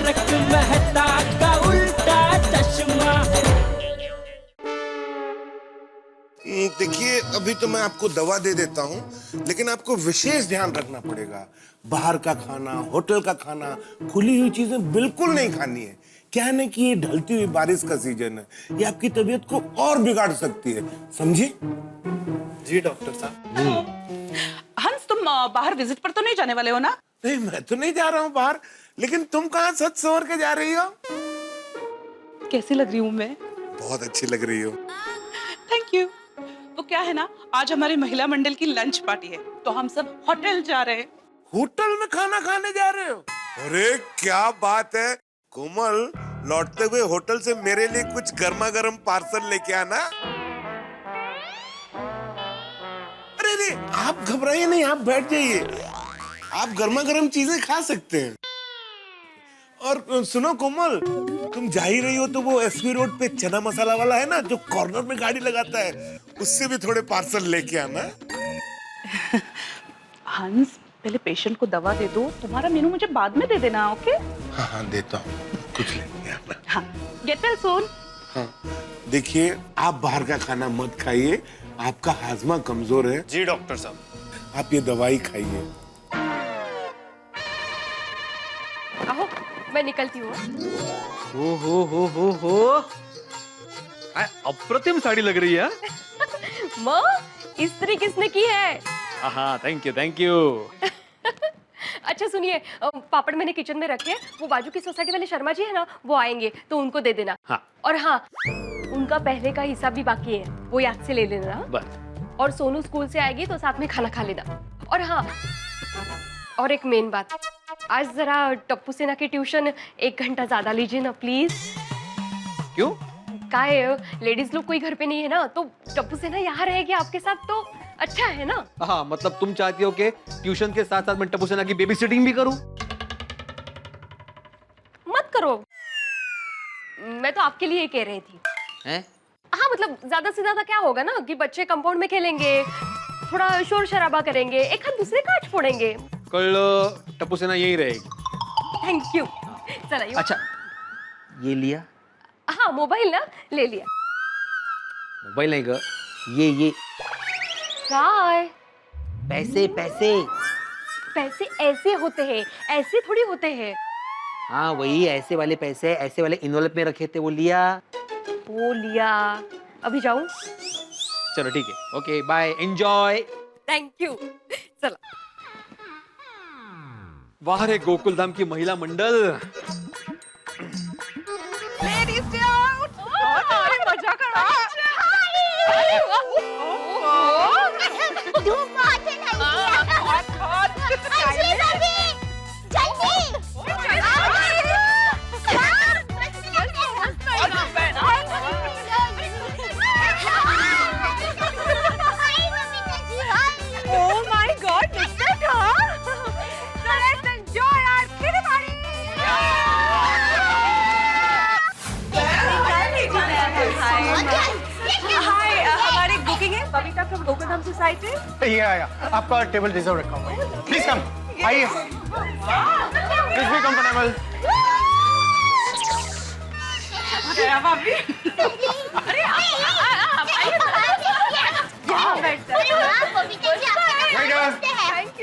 तारक मेहता का उल्टा चश्मा। देखिए, अभी तो मैं आपको दवा दे देता हूँ, लेकिन आपको विशेष ध्यान रखना पड़ेगा। बाहर का खाना, होटल का खाना, खुली हुई चीजें बिल्कुल नहीं खानी है। क्या है ना कि ये ढलती हुई बारिश का सीजन है, ये आपकी तबीयत को और बिगाड़ सकती है, समझे? जी डॉक्टर साहब। हंस, तुम बाहर विजिट पर तो नहीं जाने वाले हो ना? नहीं, मैं तो नहीं जा रहा हूँ बाहर, लेकिन तुम कहाँ सच संवर के जा रही हो? कैसी लग रही हूँ मैं? बहुत अच्छी लग रही हो। Thank you. वो क्या है ना, आज हमारी महिला मंडल की लंच पार्टी है, तो हम सब होटल जा रहे हैं। होटल में खाना खाने जा रहे हो? अरे क्या बात है कोमल, लौटते हुए होटल से मेरे लिए कुछ गर्मा गर्म पार्सल लेके आना। अरे नहीं, आप घबराइए नहीं, आप बैठ जाइए, आप गर्मा गर्म चीजें खा सकते हैं। और सुनो कोमल, तुम जा ही रही हो तो वो एसवी रोड पे चना मसाला वाला है ना, जो कॉर्नर में गाड़ी लगाता है, उससे भी थोड़े पार्सल लेके आना। हंस, पहले पेशेंट को दवा दे दो, तुम्हारा मेनू मुझे बाद में दे देना, ओके? हाँ हाँ देता हूँ, कुछ लेके आना। हाँ, गेट वेल सून। हाँ, देखिए आप बाहर का खाना मत खाइए, आपका हाजमा कमजोर है। जी डॉक्टर साहब। आप ये दवाई खाइए। आओ, मैं निकलती हूँ। हो काय अप्रतिम साड़ी लग रही है। माँ, इस्त्री किसने की है? हाँ थैंक यू। अच्छा सुनिए, पापड़ मैंने किचन में रखे, वो बाजू की सोसाइटी वाले शर्मा जी है ना, वो आएंगे तो उनको दे देना। हाँ। और हाँ, उनका पहले का हिसाब भी बाकी है, वो याद से ले लेना। बस। और सोनू स्कूल से आएगी तो साथ में खाना खा लेना। और हाँ, और एक मेन बात, आज जरा टप्पू सेना की ट्यूशन 1 घंटा ज्यादा लीजिए ना प्लीज। क्यों? काहे, लेडीज लोग कोई घर पे नहीं है ना, तो टप्पू सेना यहाँ रहेगी आपके साथ तो अच्छा है ना। हाँ, मतलब तुम चाहती हो कि ट्यूशन के साथ साथ मैं टप्पू सेना की बेबी सिटिंग भी करूं? मत करो, मैं तो आपके लिए ही कह रही थी। हैं? हाँ, मतलब ज्यादा से ज्यादा क्या होगा ना कि बच्चे कंपाउंड में खेलेंगे, थोड़ा शोर शराबा करेंगे, एक हाथ दूसरे का फोड़ेंगे। कल टप्पू सेना यही रहेगी। Thank you. चला यू। अच्छा, ये लिया? हाँ, मोबाइल ना ले लिया। मोबाइल नहीं ग, ये काय? पैसे। पैसे ऐसे होते हैं, ऐसे थोड़ी होते हैं। हाँ वही, ऐसे वाले पैसे ऐसे वाले इन्वॉल्व में रखे थे, वो लिया। वो लिया। अभी जाऊं? चलो ठीक है, okay bye, enjoy. Thank you. चला। वाह रे गोकुल धाम की महिला मंडल। मजा करो। Babita from Gokul Dham society. या आपका टेबल रिजर्व रखा हुआ है, प्लीज कम, आइए, please be comfortable.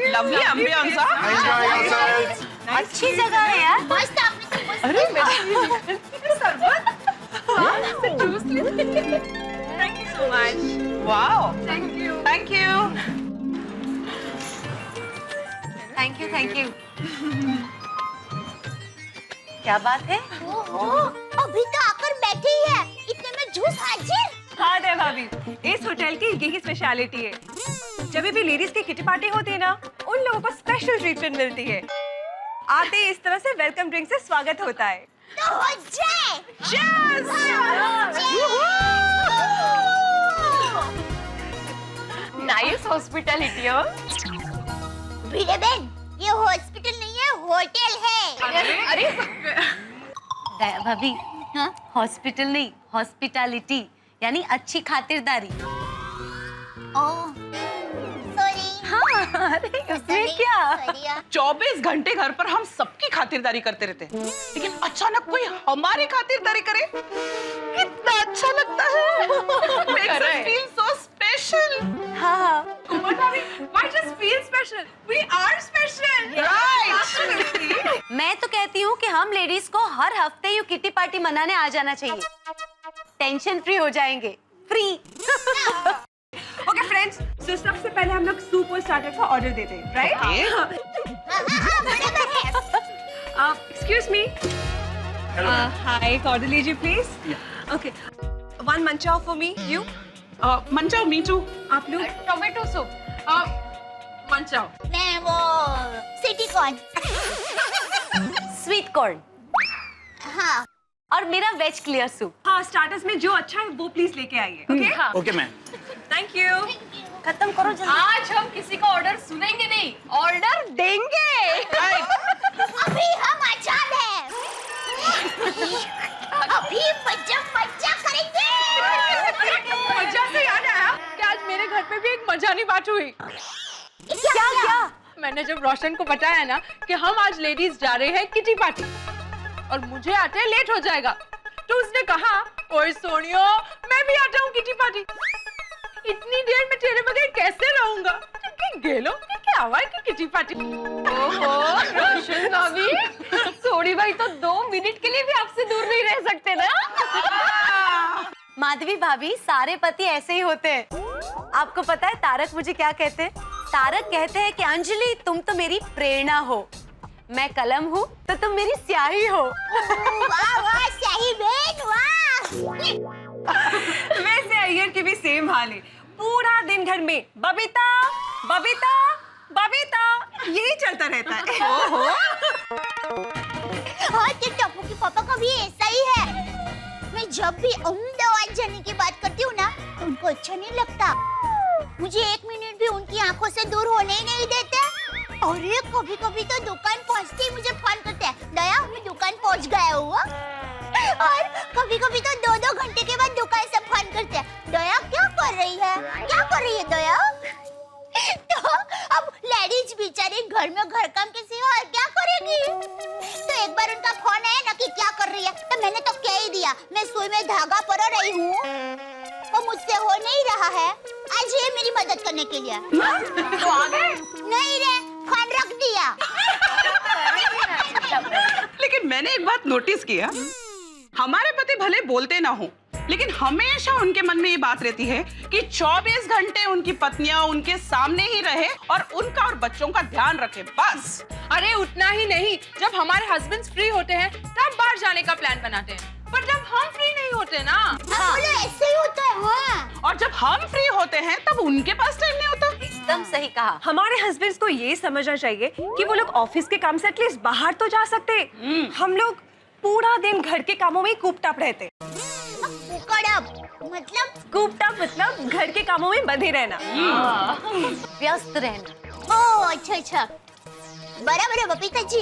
Lovely ambience. Enjoy yourself. अच्छी जगह है यार, मस्त। अरे शरबत, जूस ले। Thank you so much. Wow, thank you. Thank you. Thank you. क्या बात है? अभी तो आकर बैठी ही है, इतने में जूस हाजिर। हाँ दे भाभी, इस होटल की यही स्पेशलिटी है। जब भी लेडीज की किटी पार्टी होती है ना, उन लोगों को स्पेशल ट्रीटमेंट मिलती है। आते ही इस तरह से वेलकम ड्रिंक से स्वागत होता है। तो हो जाए। Nice hospitality. वीरे बहन, ये हॉस्पिटल नहीं है, होटल है। अरे दया भाभी, हाँ? हॉस्पिटल नहीं, हॉस्पिटैलिटी यानी अच्छी खातिरदारी। ओह, सॉरी। हाँ अरे उसमें क्या? 24 घंटे घर पर हम सबकी खातिरदारी करते रहते हैं, लेकिन अचानक कोई हमारी खातिरदारी करे, कितना अच्छा लगता है। Makes us feel so special. हाँ। Why just feel special? We are special. Right. Absolutely. मैं तो कहती हूँ कि हम लेडीज को हर हफ्ते यू किटी पार्टी मनाने आ जाना चाहिए। टेंशन फ्री हो जाएंगे। फ्री। Okay friends, so सबसे पहले हम लोग सूप और स्टार्टर का ऑर्डर देते हैं, right? Excuse me. Hi, order लीजिए please. Okay. One manchao for me. You? Manchow, me too. आप लोग? Tomato soup. मंचाओ। मैं वो सिटी कॉर्न। Sweet corn. हाँ और मेरा वेज क्लियर सूप। हाँ, स्टार्टर्स में जो अच्छा है वो प्लीज लेके आइए, okay? Okay, ma'am. Thank you. खत्म करो जल्दी। आज हम किसी का ऑर्डर सुनेंगे नहीं, ऑर्डर देंगे। अभी हम आजाद हैं। अभी मजा करेंगे। मजा से याद आया कि आज मेरे घर पे भी एक मजानी बात हुई। क्या? मैंने जब रोशन को बताया ना कि हम आज लेडीज जा रहे हैं किटी पार्टी और मुझे आते लेट हो जाएगा, तो उसने कहा, ओए सोनियो, मैं भी आता हूँ किटी पार्टी। इतनी देर में तेरे बगैर कैसे रहूंगा? गेलो क्या आवाज की किटी पार्टी। ओहो, रोशन भाभी, सोनी भाई तो 2 मिनट के लिए भी आपसे दूर नहीं रह सकते ना। माधवी भाभी, सारे पति ऐसे ही होते हैं। आपको पता है तारक मुझे क्या कहते हैं? तारक कहते हैं कि अंजलि तुम तो मेरी प्रेरणा हो, मैं कलम हूँ तो तुम मेरी स्याही हो। वाह वाह स्याही बहन वाह। वैसे अय्यर की भी सेम हाल है। पूरा दिन घर में बबीता बबीता बबीता यही चलता रहता है। ओहो। हाँ, तो टप्पू के पापा का भी ऐसा ही है। मैं जब भी अहमदाबाद जाने की बात करती हूँ ना, उनको अच्छा नहीं लगता। मुझे 1 मिनट भी उनकी आंखों से दूर होने ही नहीं देते। और कभी कभी तो दुकान पहुँचते ही मुझे फोन करते हैं, दया मैं दुकान पहुँच गया हूँ। और कभी कभी तो 2-2 घंटे के बाद दुकान से फोन करते हैं, दया क्या कर रही है, क्या कर रही है दया। तो अब लेडीज बेचारी घर में घर काम के सिवा और क्या करेगी। तो एक बार उनका फोन आया ना कि क्या कर रही है, तो मैंने तो कह ही दिया मैं सुई में धागा परो रही हूँ, वो मुझसे हो नहीं रहा है, आज ये मेरी मदद करने के लिए। तो आ गए? नहीं रे, फोन रख दिया। लेकिन मैंने एक बात नोटिस किया, हमारे पति भले बोलते ना हो, लेकिन हमेशा उनके मन में ये बात रहती है कि 24 घंटे उनकी पत्नियां उनके सामने ही रहे और उनका और बच्चों का ध्यान रखे, बस। अरे उतना ही नहीं, जब हमारे हस्बैंड्स फ्री होते हैं तब बाहर जाने का प्लान बनाते हैं, पर जब हम फ्री नहीं होते ना, हाँ। बोलो ऐसे ही होता है। हाँ। और जब हम फ्री होते हैं तब उनके पास टाइम नहीं होता। एकदम सही कहा। हमारे हस्बैंड्स को ये समझना चाहिए कि वो लोग ऑफिस के काम से एटलीस्ट बाहर तो जा सकते। हम लोग पूरा दिन घर के कामों में कूप्ड अप रहते। कूप्ड अप मतलब घर के कामों में बंधे रहना, व्यस्त रहना। ओह अच्छा, बराबर है बबीता जी।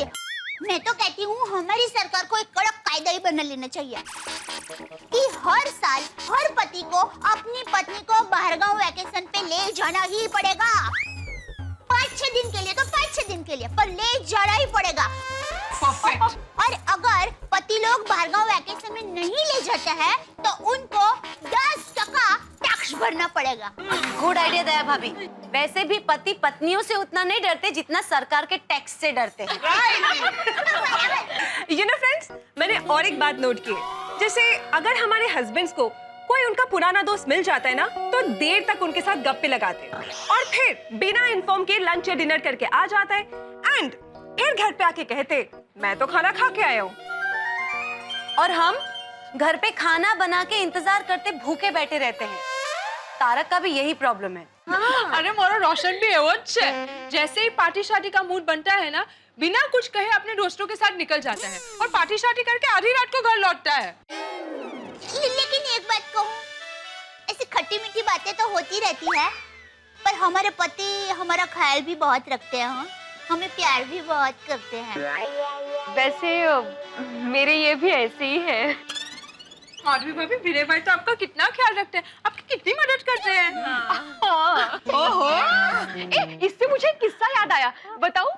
मैं तो कहती हूँ हमारी सरकार को एक कड़क कायदा ही बना लेना चाहिए कि हर साल हर पति को अपनी पत्नी को बाहरगांव वैकेशन पे ले जाना ही पड़ेगा। 5-6 दिन के लिए तो 5-6 दिन के लिए, पर ले जाना ही पड़ेगा। और अगर पति लोग बाहरगांव वैकेशन में नहीं ले जाते हैं तो उनको 10% टैक्स भरना पड़ेगा। गुड आइडिया दया भाभी। वैसे भी पति पत्नियों से उतना नहीं डरते जितना सरकार के टैक्स से डरते हैं। यू नो फ्रेंड्स, मैंने और एक बात नोट की है, जैसे अगर हमारे हस्बैंड्स को कोई उनका पुराना दोस्त मिल जाता है ना, तो देर तक उनके साथ गप्पे लगाते हैं और फिर बिना इन्फॉर्म के लंच या डिनर करके आ जाता है एंड फिर घर पे आके कहते मैं तो खाना खा के आया हूँ। और हम घर पे खाना बना के इंतजार करते भूखे बैठे रहते हैं। तारक का भी यही प्रॉब्लम है। अरे मोरो रोशन भी है वो अच्छे। जैसे ही पार्टी शादी का मूड बनता है ना, बिना कुछ कहे अपने दोस्तों के साथ निकल जाता है और पार्टी शादी करके आधी रात को घर लौटता है। लेकिन एक बात कहूँ, ऐसी खट्टी मीठी बातें तो होती रहती है, पर हमारे पति हमारा ख्याल भी बहुत रखते हैं। हाँ? हमें प्यार भी बहुत करते हैं। वैसे मेरे ये भी ऐसे ही है। माधवी भाभी भिड़े भाई तो आपका कितना ख्याल रखते हैं, आपकी कितनी मदद करते हैं। हाँ। ओहो, इससे मुझे एक किस्सा याद आया, बताऊं?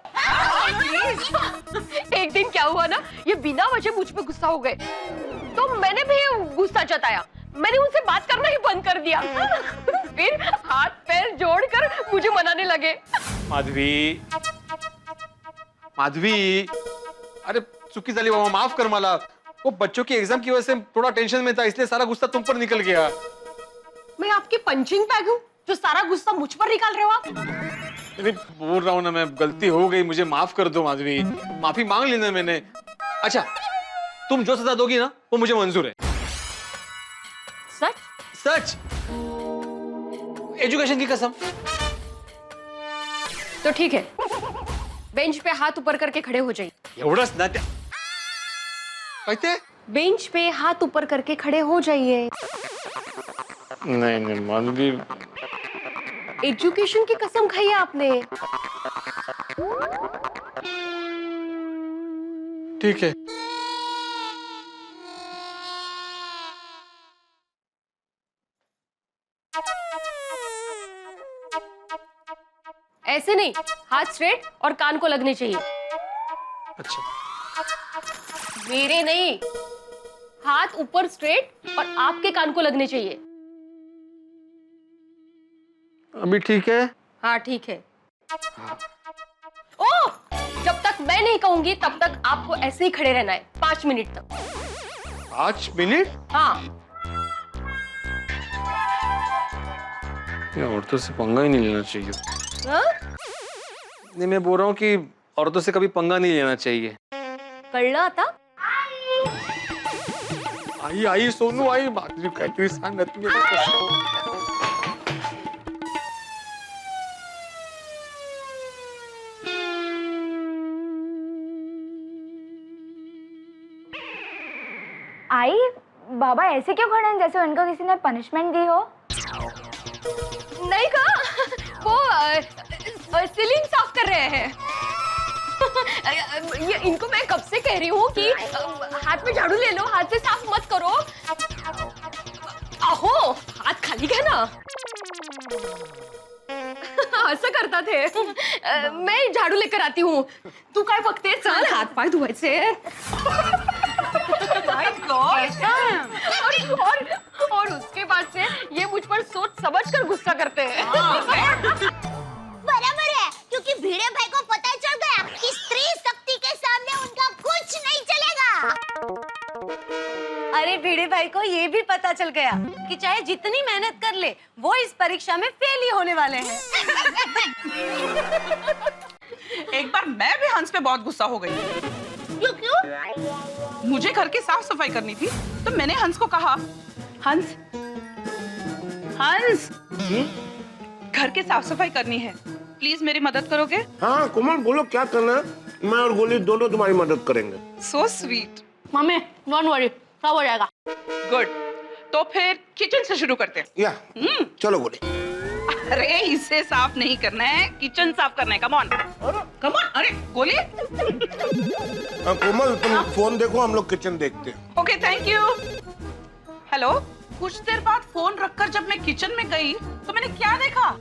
एक दिन क्या हुआ ना, ये बिना वजह मुझ पे गुस्सा हो गए, तो मैंने भी गुस्सा जताया। मैंने उनसे बात करना ही बंद कर दिया। फिर हाथ पैर जोड़कर मुझे मनाने लगे। माधवी, माधवी, अरे चुकी झाली बाबा, माफ कर मला। वो बच्चों की एग्जाम की वजह से थोड़ा टेंशन में था, इसलिए सारा गुस्सा तुम पर निकल गया। मैं आपकी पंचिंग बैग हूँ जो सारा गुस्सा मुझ पर निकाल रहे हो आप? अरे बोल रहा हूँ ना मैं, गलती हो गई, मुझे माफ कर दो माधवी, माफी मांग लेना मैंने। अच्छा, तुम जो सजा दोगी ना वो मुझे मंजूर है। सच? सच, एजुकेशन की कसम। तो ठीक है, बेंच पे हाथ ऊपर करके खड़े हो जाइए। एवढंच ना त्या कहते? बेंच पे हाथ ऊपर करके खड़े हो जाइए। नहीं नहीं माधवी, एजुकेशन की कसम खाई है आपने। ठीक है। ऐसे नहीं, हाथ स्ट्रेट और कान को लगने चाहिए। अच्छा, मेरे नहीं, हाथ ऊपर स्ट्रेट और आपके कान को लगने चाहिए। अभी ठीक है? हाँ ठीक है। ओह, जब तक मैं नहीं कहूंगी तब तक आपको ऐसे ही खड़े रहना है 5 मिनट तक। 5 मिनट? हाँ। ये औरतों से पंगा ही नहीं लेना चाहिए। हाँ? नहीं, मैं बोल रहा हूँ कि औरतों से कभी पंगा नहीं लेना चाहिए। कळलं आता? आई आई सोनू आई, माधवी काहीतरी सांगत मी आता कसं. आई, बाबा ऐसे क्यों खड़े हैं जैसे उनको किसी ने पनिशमेंट दी हो? नहीं का, वो सीलिंग साफ कर रहे हैं। ये इनको मैं कब से कह रही हूँ कि हाथ में झाड़ू ले लो, हाथ से साफ मत करो। आहो, हाथ खाली है ना। असं करता थे। मैं झाड़ू लेकर आती हूँ, तू काय बघते? चल हाथ पाय धुवायचे। और उसके बाद से ये मुझ पर सोच समझ कर गुस्सा करते हैं। बराबर है, क्योंकि भिड़े भाई को पता चल गया कि स्त्री शक्ति के सामने उनका कुछ नहीं चलेगा। अरे भिड़े भाई को ये भी पता चल गया कि चाहे जितनी मेहनत कर ले, वो इस परीक्षा में फेल ही होने वाले हैं। एक बार मैं भी हंस पे बहुत गुस्सा हो गई। क्यों? मुझे घर की साफ सफाई करनी थी, तो मैंने हंस को कहा, हंस हंस, घर की साफ सफाई करनी है, प्लीज मेरी मदद करोगे? हाँ कोमल बोलो क्या करना है, मैं और गोली दोनों तुम्हारी मदद करेंगे। So sweet. Mummy don't worry, सब हो जाएगा। गुड, तो फिर किचन से शुरू करते हैं। या चलो गोली। अरे इसे साफ नहीं करना है, किचन साफ करना है। Come on come on. अरे गोली। कोमल तुम फोन देखो, हम लोग किचन देखते हैं। Okay thank you. हेलो, कुछ देर बाद फोन रखकर जब मैं किचन में गई तो मैंने क्या देखा?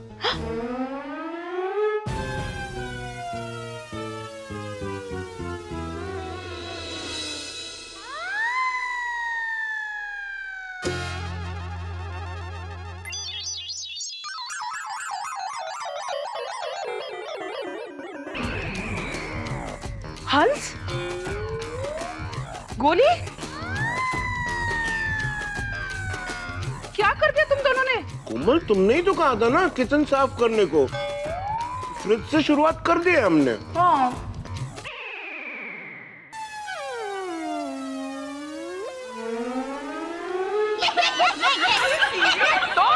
हंस, गोली, क्या कर दिया तुम दोनों ने? कोमल तुमने ही तो कहा था ना किचन साफ करने को, फ्रिज से शुरुआत कर दी है हमने। हाँ। तो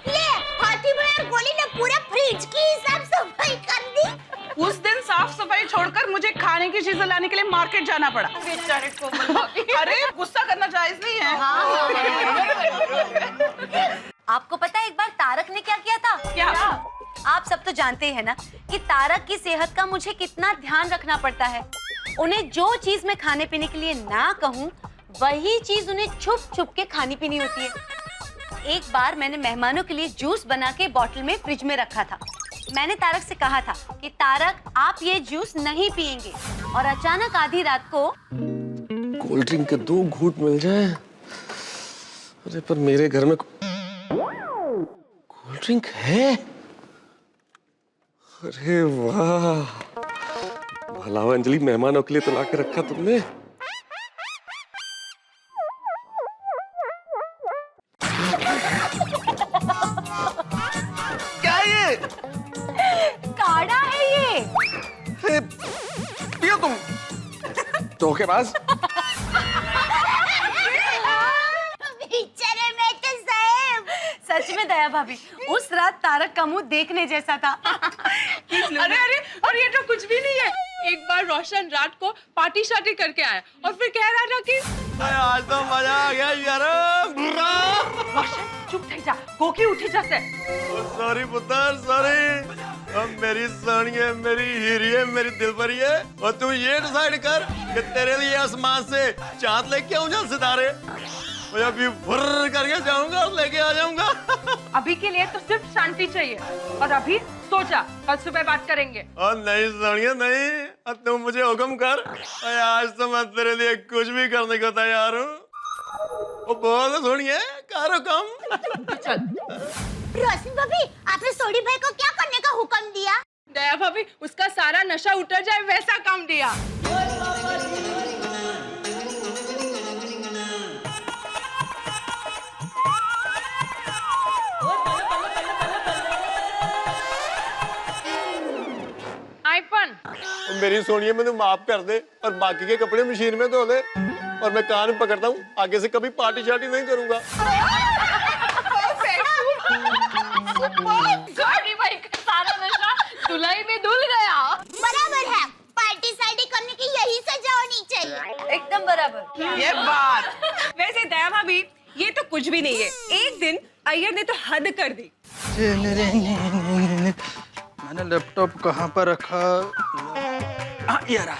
ले, हाथी भाई और गोली ने पूरा फ्रिज की साफ सफाई कर दी। उस दिन साफ सफाई छोड़कर मुझे खाने की चीजें लाने के लिए मार्केट जाना पड़ा। बेचारे कोमल भाभी। अरे गुस्सा करना जायज नहीं है। आपको पता है एक बार तारक ने क्या किया था? क्या? आप सब तो जानते हैं ना कि तारक की सेहत का मुझे कितना ध्यान रखना पड़ता है। उन्हें जो चीज मैं खाने पीने के लिए ना कहूँ वही चीज उन्हें छुप छुप के खानी पीनी होती है। एक बार मैंने मेहमानों के लिए जूस बना के बॉटल में फ्रिज में रखा था। मैंने तारक से कहा था कि तारक आप ये जूस नहीं पिएंगे, और अचानक आधी रात को कोल्ड ड्रिंक के 2 घूंट मिल जाए। अरे पर मेरे घर में कोल्ड ड्रिंक है। अरे वाह, भला हो अंजलि, मेहमानों के लिए तो ला के रखा तुमने। क्या ये? काढ़ा है ये। अरे, पियो तुम धोखेबाज। बेचारे मैं तो साहब। सच में दया भाभी, उस रात तारक का मुंह देखने जैसा था। अरे अरे, और ये तो कुछ भी नहीं है। एक बार रोशन रात को पार्टी शार्टी करके आया और फिर कह रहा था कि आज तो मजा आ गया यार। रोशन चुप थे जा, गोकी उठी जैसे। सॉरी पुत्र, सॉरी। अब मेरी सोनी है, मेरी हीरी है, मेरी दिलपरी है, और तू ये डिसाइड कर कि तेरे लिए आसमान से चांद लेके आऊं या सितारे। मैं अभी फुर्र करके जाऊंगा और लेके आ जाऊंगा। अभी के लिए तो सिर्फ शांति चाहिए, और अभी सो जा, कल सुबह बात करेंगे। और नहीं सोनिया नहीं, और तुम मुझे हुक्म कर। आज तो मैं तेरे लिए कुछ भी करने को तैयार हूँ। वो बोल सोनिया, करो कम। चल। रोशन भाभी, आपने सोडी भाई को क्या करने का हुक्म दिया? दया भाभी, उसका सारा नशा उतर जाए वैसा काम दिया। मेरी सोनिया मुझे माफ कर दे, और बाकी के कपड़े मशीन में धो दे, और मैं कान पकड़ता हूँ, आगे से कभी पार्टी शार्टी नहीं करूंगा। सॉरी भाई, सारा नशा धुलाई में धुल गया। बराबर है, पार्टी सार्टी करने की यही सजा होनी चाहिए। एकदम बराबर। ये बात। वैसे दया भाभी, ये तो कुछ भी नहीं है। एक दिन अय्यर ने तो हद कर दी। मैंने लैपटॉप कहाँ पर रखा? ये रहा।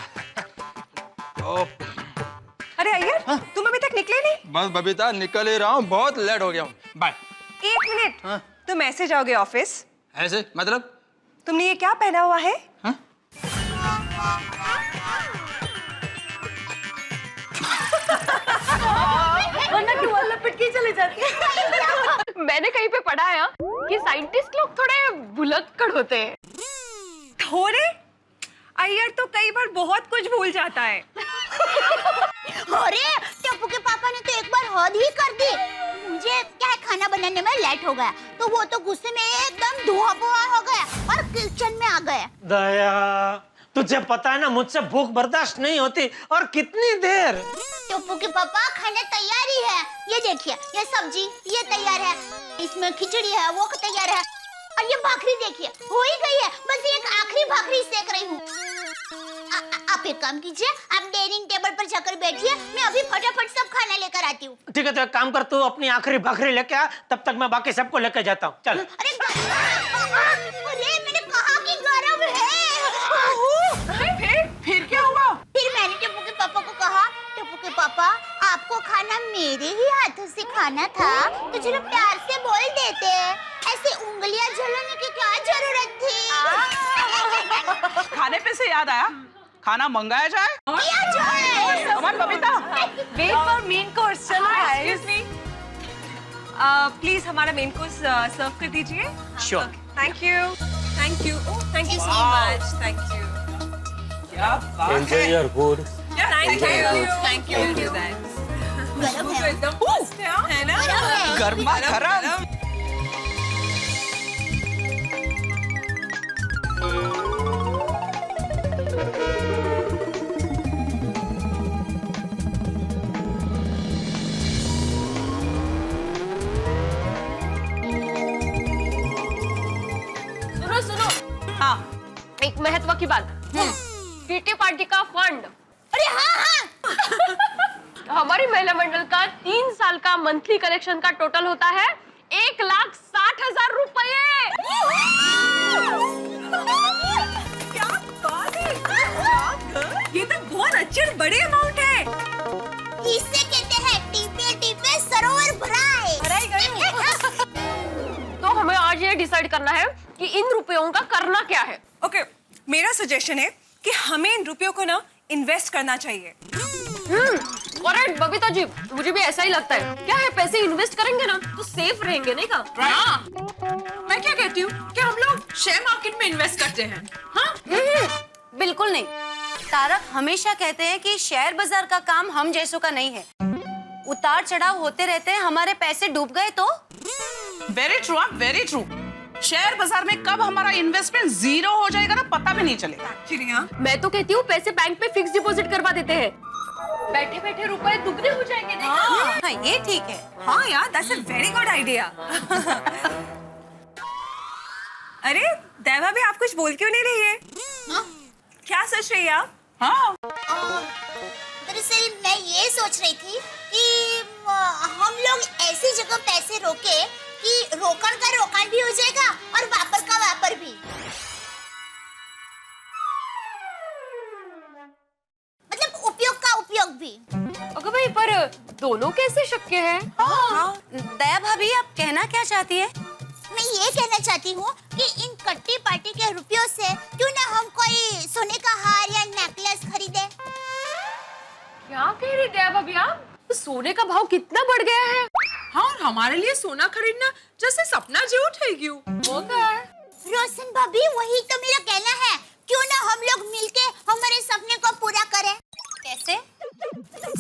अरे अय्यर, तुम अभी तक निकले नहीं? बस बबीता, निकल ही रहा हूँ, बहुत लेट हो गया हूँ। बाय। 1 मिनट, तुम ऐसे जाओगे ऑफिस? ऐसे मतलब? तुमने ये क्या पहना हुआ है? वरना टुवाल लपेट के चले जाते हैं। मैंने कहीं पे पढ़ा है कि साइंटिस्ट लोग थोड़े भुलक्कड़ होते हैं। थोड़े? अय्यर तो कई बार बहुत कुछ भूल जाता है। अरे टप्पू के पापा ने तो एक बार हद ही कर दी। मुझे क्या है, खाना बनाने में लेट हो गया, तो वो तो गुस्से में एकदम धुआं धुआं हो गया और किचन में आ गया। दया, तुझे पता है ना मुझसे भूख बर्दाश्त नहीं होती, और कितनी देर। टप्पू के पापा, खाना तैयार ही है। ये देखिए, ये सब्जी ये तैयार है, इसमें खिचड़ी है, वो तैयार है, और ये भाखरी देखिए हो ही गई है। बस एक आखिरी भाखरी सेक रही हूँ। आप एक काम कीजिए, आप डाइनिंग टेबल पर जाकर बैठिए, मैं अभी फटाफट सब खाना लेकर आती हूँ। ठीक है, तो एक काम कर, तू अपनी आखिरी भाखरी लेके आ, तब तक मैं बाकी सबको लेके जाता हूँ। चल। अरे मैंने कहा कि गरम है। फिर क्या हुआ? फिर मैंने टप्पू के पापा को कहा, टप्पू के पापा, आपको खाना मेरे ही हाथों से खाना था, तो चलो प्यार से बोल देते। ऐसे उंगलियां जलाने की क्या जरूरत थी? खाने पे से याद आया, खाना मंगाया जाए? किया जाए। Come on Babita. Wait for main course. चलो एक्सक्यूज मी, प्लीज हमारा मेन कोर्स सर्व कर दीजिए। Sure. Thank you, thank you, thank you so much, thank you, क्या बात Enjoy your food. Thank you, thank you, do that. गरम है, एकदम मस्त है ना? गरम है। गर्मा गरम। सुनो सुनो, हाँ, एक महत्व की बात। किटी पार्टी का फंड, अरे हाँ, हमारी महिला मंडल का 3 साल का मंथली कलेक्शन का टोटल होता है 1,60,000 रुपये। क्या बात है, ये तो बहुत अच्छे और बड़े अमाउंट है। इससे कहते डिसाइड करना है कि इन रुपयों का करना क्या है। ओके, मेरा सजेशन है कि हमें इन रुपयों को ना इन्वेस्ट करना चाहिए। करेक्ट बबीता जी, मुझे भी ऐसा ही लगता है। क्या है, पैसे इन्वेस्ट करेंगे ना तो सेफ रहेंगे, नहीं का? हाँ। मैं क्या कहती हूँ कि हम लोग शेयर मार्केट में इन्वेस्ट करते हैं। हाँ? बिल्कुल नहीं। तारक हमेशा कहते हैं कि शेयर बाजार का काम हम जैसों का नहीं है। उतार चढ़ाव होते रहते हैं, हमारे पैसे डूब गए तो? Very true, very true. Share बाजार में कब हमारा इन्वेस्टमेंट जीरो हो जाएगा ना पता भी नहीं चलेगा। एक्चुअली हाँ, मैं तो कहती हूँ पैसे बैंक में फिक्स डिपॉजिट करवा देते हैं, बैठे बैठे रुपए दुगने हो जाएंगे, नहीं? हाँ, ये ठीक है। हाँ यार, that's a very good idea. अरे देवा भी, आप कुछ बोल क्यों नहीं रही है? क्या सोच रही है आप? हाँ, दरअसल मैं ये सोच रही थी कि हम लोग ऐसी जगह पैसे रोके कि रोकड़ का रोकड़ भी हो जाएगा और वापर का वापर भी। मतलब उपयोग का उपयोग भी। अगर भाई, पर दोनों कैसे शक्य है? हाँ। दया भाभी, आप कहना क्या चाहती है? मैं ये कहना चाहती हूँ कि इन कट्टी पार्टी के रुपयों से क्यों ना हम कोई सोने का हार या नेकलेस खरीदे। क्या कह रही दया भाभी आप? सोने का भाव कितना बढ़ गया है। हाँ, और हमारे लिए सोना खरीदना जैसे सपना झूठ है क्यों? वो क्या है? रोशन भाभी, वही तो मेरा कहना है। क्यों ना हम लोग मिलके हमारे सपने को पूरा करें। कैसे?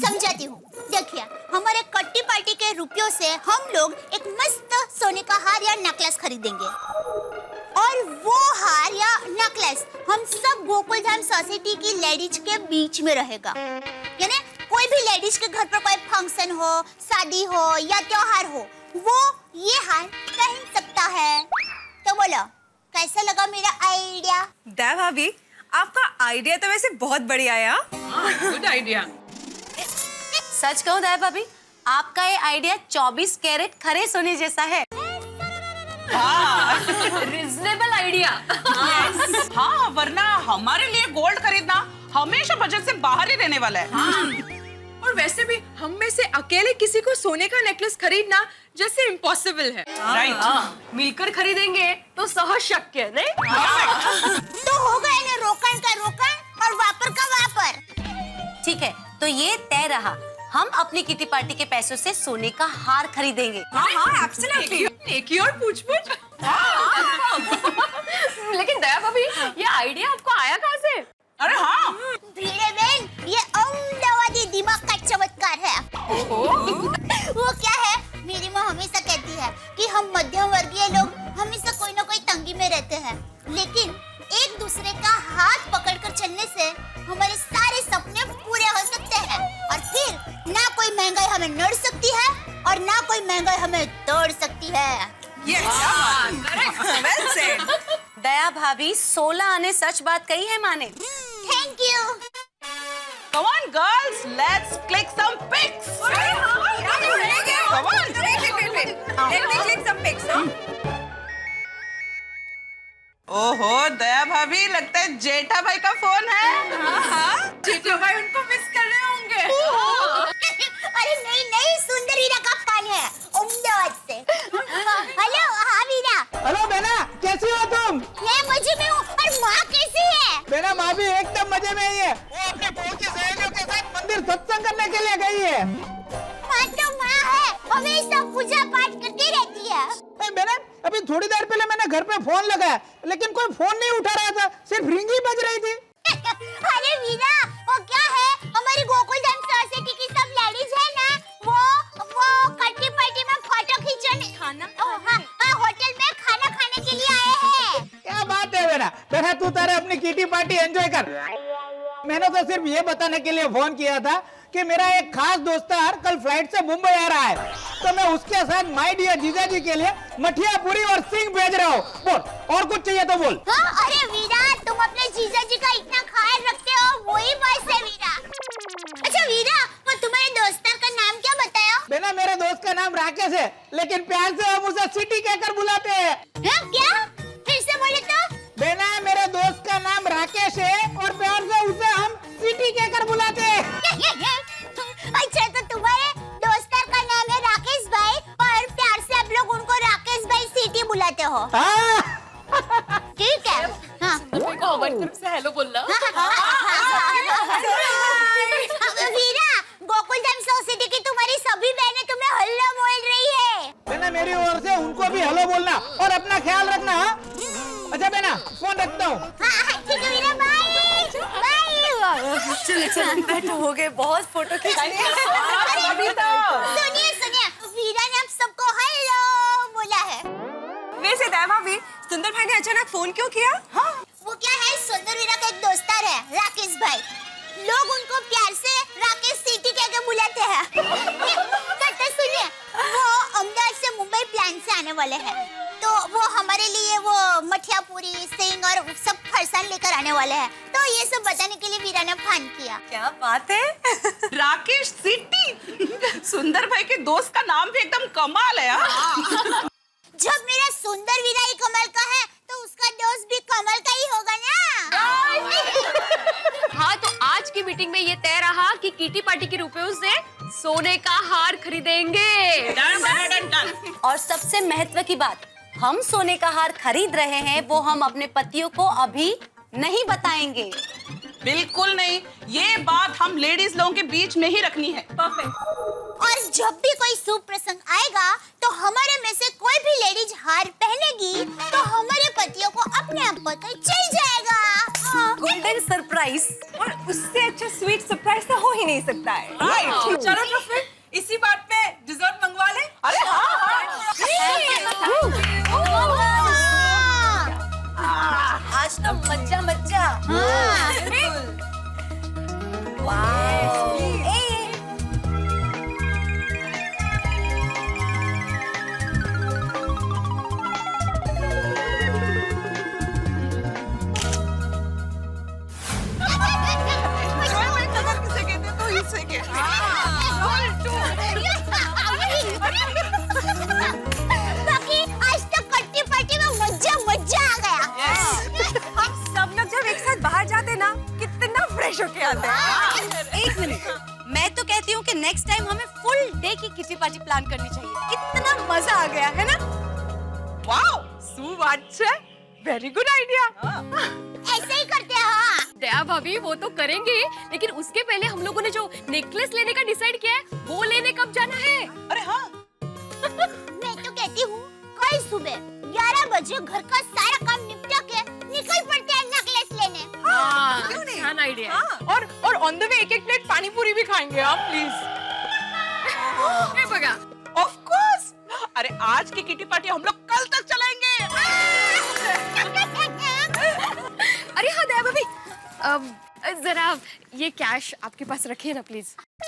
समझाती हूँ। देखिए, हमारे कट्टी पार्टी के रुपयों से हम लोग एक मस्त सोने का हार या नेकलेस खरीदेंगे और वो हार या नेकलेस हम सब गोकुल धाम सोसाइटी की लेडीज के बीच में रहेगा। यानी कोई भी लेडीज के घर पर कोई फंक्शन हो, शादी हो या त्योहार हो, वो ये हार पहन सकता है। तो बोलो, कैसा लगा मेरा आइडिया? देवा भाभी, आपका आइडिया तो वैसे बहुत बढ़िया है। Good idea. सच कहूँ दया भाभी, आपका ये आइडिया 24 कैरेट खरे सोने जैसा है। Reasonable idea. हाँ, वरना हमारे लिए गोल्ड खरीदना हमेशा बजट से बाहर ही रहने वाला है। और वैसे भी हम में से अकेले किसी को सोने का नेकलेस खरीदना जैसे इम्पॉसिबल है। राइट। मिलकर खरीदेंगे तो सहज शक्य, नहीं? तो हो गया ना रोकड़ का रोकड़ और वापर का वापर। ठीक है, तो ये तय रहा, हम अपनी किटी पार्टी के पैसों से सोने का हार खरीदेंगे। हाँ हाँ, एब्सोल्युटली। नेकी और पूछ-पूछ। लेकिन दया भाभी, ये आइडिया आपको आया कहाँ से? अरे हाँ, भीड़े बहन, ये अहमदाबादी दिमाग का चमत्कार है। वो क्या है, मेरी माँ हमेशा कहती है कि हम मध्यम वर्गीय लोग हमेशा कोई ना कोई तंगी में रहते हैं, लेकिन एक दूसरे का हाथ पकड़कर चलने से हमारे सारे सपने पूरे हो सकते हैं और फिर ना कोई महंगाई हमें नड़ सकती है और ना कोई महंगाई हमें तोड़ सकती है। Well said. दया भाभी 16 आने सच बात कही है माने। Thank you. come on girls, let's click some pics. Come on. Let me click some pics, huh? ओहो, दया भाभी, लगता है जेठा भाई का फोन है। जेठा भाई उनको मिस कर रहे होंगे। अरे नहीं नहीं, सुंदर वीरा का फोन है अहमदाबाद से। हेलो, हाँ वीरा। हेलो बेना, कैसी हो तुम? मैं मजे में हूँ। और माँ कैसी है? बेना, माँ भी एकदम मजे में ही है। वो अपने बहू की सहेलियों के साथ मंदिर सत्संग करने के लिए गई है। माँ तो माँ है, हमेशा पूजा पाठ करती रहती है। बेना, अभी थोड़ी देर पहले मैंने घर पे फोन लगाया, लेकिन कोई फोन नहीं उठा रहा था, सिर्फ रिंग ही बज रही थी। अरे वीरा, वो क्या है, हमारी गोकुल धाम सोसाइटी की सब लेडीज है ना, वो कट्टी पार्टी में फोटो खींचने होटल में खाना खाने के लिए आए हैं। क्या बात है बेना, बेना तू तारे अपनी किटी पार्टी एंजॉय कर। मैंने तो सिर्फ ये बताने के लिए फोन किया था कि मेरा एक खास दोस्तार कल फ्लाइट से मुंबई आ रहा है, तो मैं उसके साथ माय डियर जीजा जी के लिए मठिया पूरी और सिंह भेज रहा हूँ। बोल, और कुछ चाहिए तो बोल। हाँ, अरे वीरा, तुम अपने जीजा जी का इतना ख्याल रखते हो, वही बस है वीरा। अच्छा वीरा, वो तुम्हारे दोस्तार का नाम क्या बताया? बेना, मेरे दोस्त का नाम राकेश है, लेकिन प्यार से हम उसे सिटी कहकर बुलाते हैं। क्या? फिर से बोले तो? बेना, मेरे दोस्त का नाम राकेश है और प्यार से उसे हम सिटी कहकर बुलाते हैं। अच्छा, तो तुम्हारे दोस्तार का नाम है राकेश भाई और प्यार से आप लोग उनको राकेश भाई सिटी बुलाते हो। हो। ठीक है। हाँ। को हमारी तरफ से हेलो बोलना। वीरा, गोकुल धाम सोसाइटी की तुम्हारी सभी बहनें तुम्हें हेलो बोल रही है। बेना मेरी ओर से उनको भी हेलो बोलना और अपना ख्याल रखना। हाँ? अच्छा बेना फोन रखता हूँ। ठीक है वीरा, बाय बाय। चलो बैठो, हो गए बहुत फोटो खींचने। सुनिए सुनिए, वीरा ने आप सबको हेलो बोला है। वैसे दैवा भी सुंदर भाई ने अचानक फोन क्यों किया? हाँ, वो क्या है, सुंदर वीरा का एक दोस्तार है राकेश भाई। लोग उनको प्यार से राकेश सिटी कह के बुलाते हैं। तो सुनिए, वो अहमदाबाद से मुंबई प्लान से आने वाले हैं, तो वो हमारे लिए वो मठिया पूरी सिंह और सब फरसान लेकर आने वाले हैं। तो ये सब बताने के लिए वीरा ने फोन किया। क्या बात है। राकेश सिटी, सुंदर भाई के दोस्त का नाम भी एकदम कमाल है। हाँ? जब मेरा सुंदर वीरा ही कमाल का है, तो उसका दोस्त भी कमाल का ही होगा ना। हाँ, तो आज की मीटिंग में ये तय रहा कि किटी पार्टी के रुपयों से सोने का हार खरीदेंगे। डन। और सबसे महत्व की बात, हम सोने का हार खरीद रहे हैं, वो हम अपने पतियों को अभी नहीं बताएंगे। बिल्कुल नहीं, ये बात हम लेडीज लोगों के बीच में ही रखनी है। और जब भी कोई शुभ प्रसंग आएगा, तो हमारे में से कोई भी लेडीज हार पहनेगी, तो हमारे पतियों को अपने आप पता चल जाएगा। गोल्डन सरप्राइज, और उससे अच्छा स्वीट सरप्राइज तो हो ही नहीं सकता है। राइट। चलो तो फिर इसी बात पे डिजर्ट मंगवा ले। अरे आज तो मज्जा मज्जा। बाकी आज तो कट्टी पार्टी में मज्जा मज्जा आ गया। हम सब लोग जब एक साथ बाहर जाते ना, कितना फ्रेश होके आते हैं। एक मिनट, मैं तो कहती हूँ कि नेक्स्ट टाइम हमें फुल डे की किटी पार्टी प्लान करनी चाहिए। इतना मजा आ गया है ना। वाओ, सो अच्छा, वेरी गुड आइडिया। ऐसे ही करते हैं। हाँ। दया भाभी, वो तो करेंगे, लेकिन उसके पहले हम लोगों ने जो नेकलेस लेने का डिसाइड किया है, वो लेने कब जाना है? अरे हाँ, मैं तो कहती हूँ कल सुबह 11 बजे घर का सारा काम निपटा के निकल पड़ते हैं नेकलेस लेने। हाँ, अच्छा आइडिया है। और ऑन द वे एक प्लेट पानी पूरी भी खाएंगे आप, प्लीज। बगा ऑफ कोर्स। अरे आज की किटी पार्टी हम लोग कल तक चलाएंगे। अरे हाँ दया भाभी, जरा ये कैश आपके पास रखिए ना प्लीज।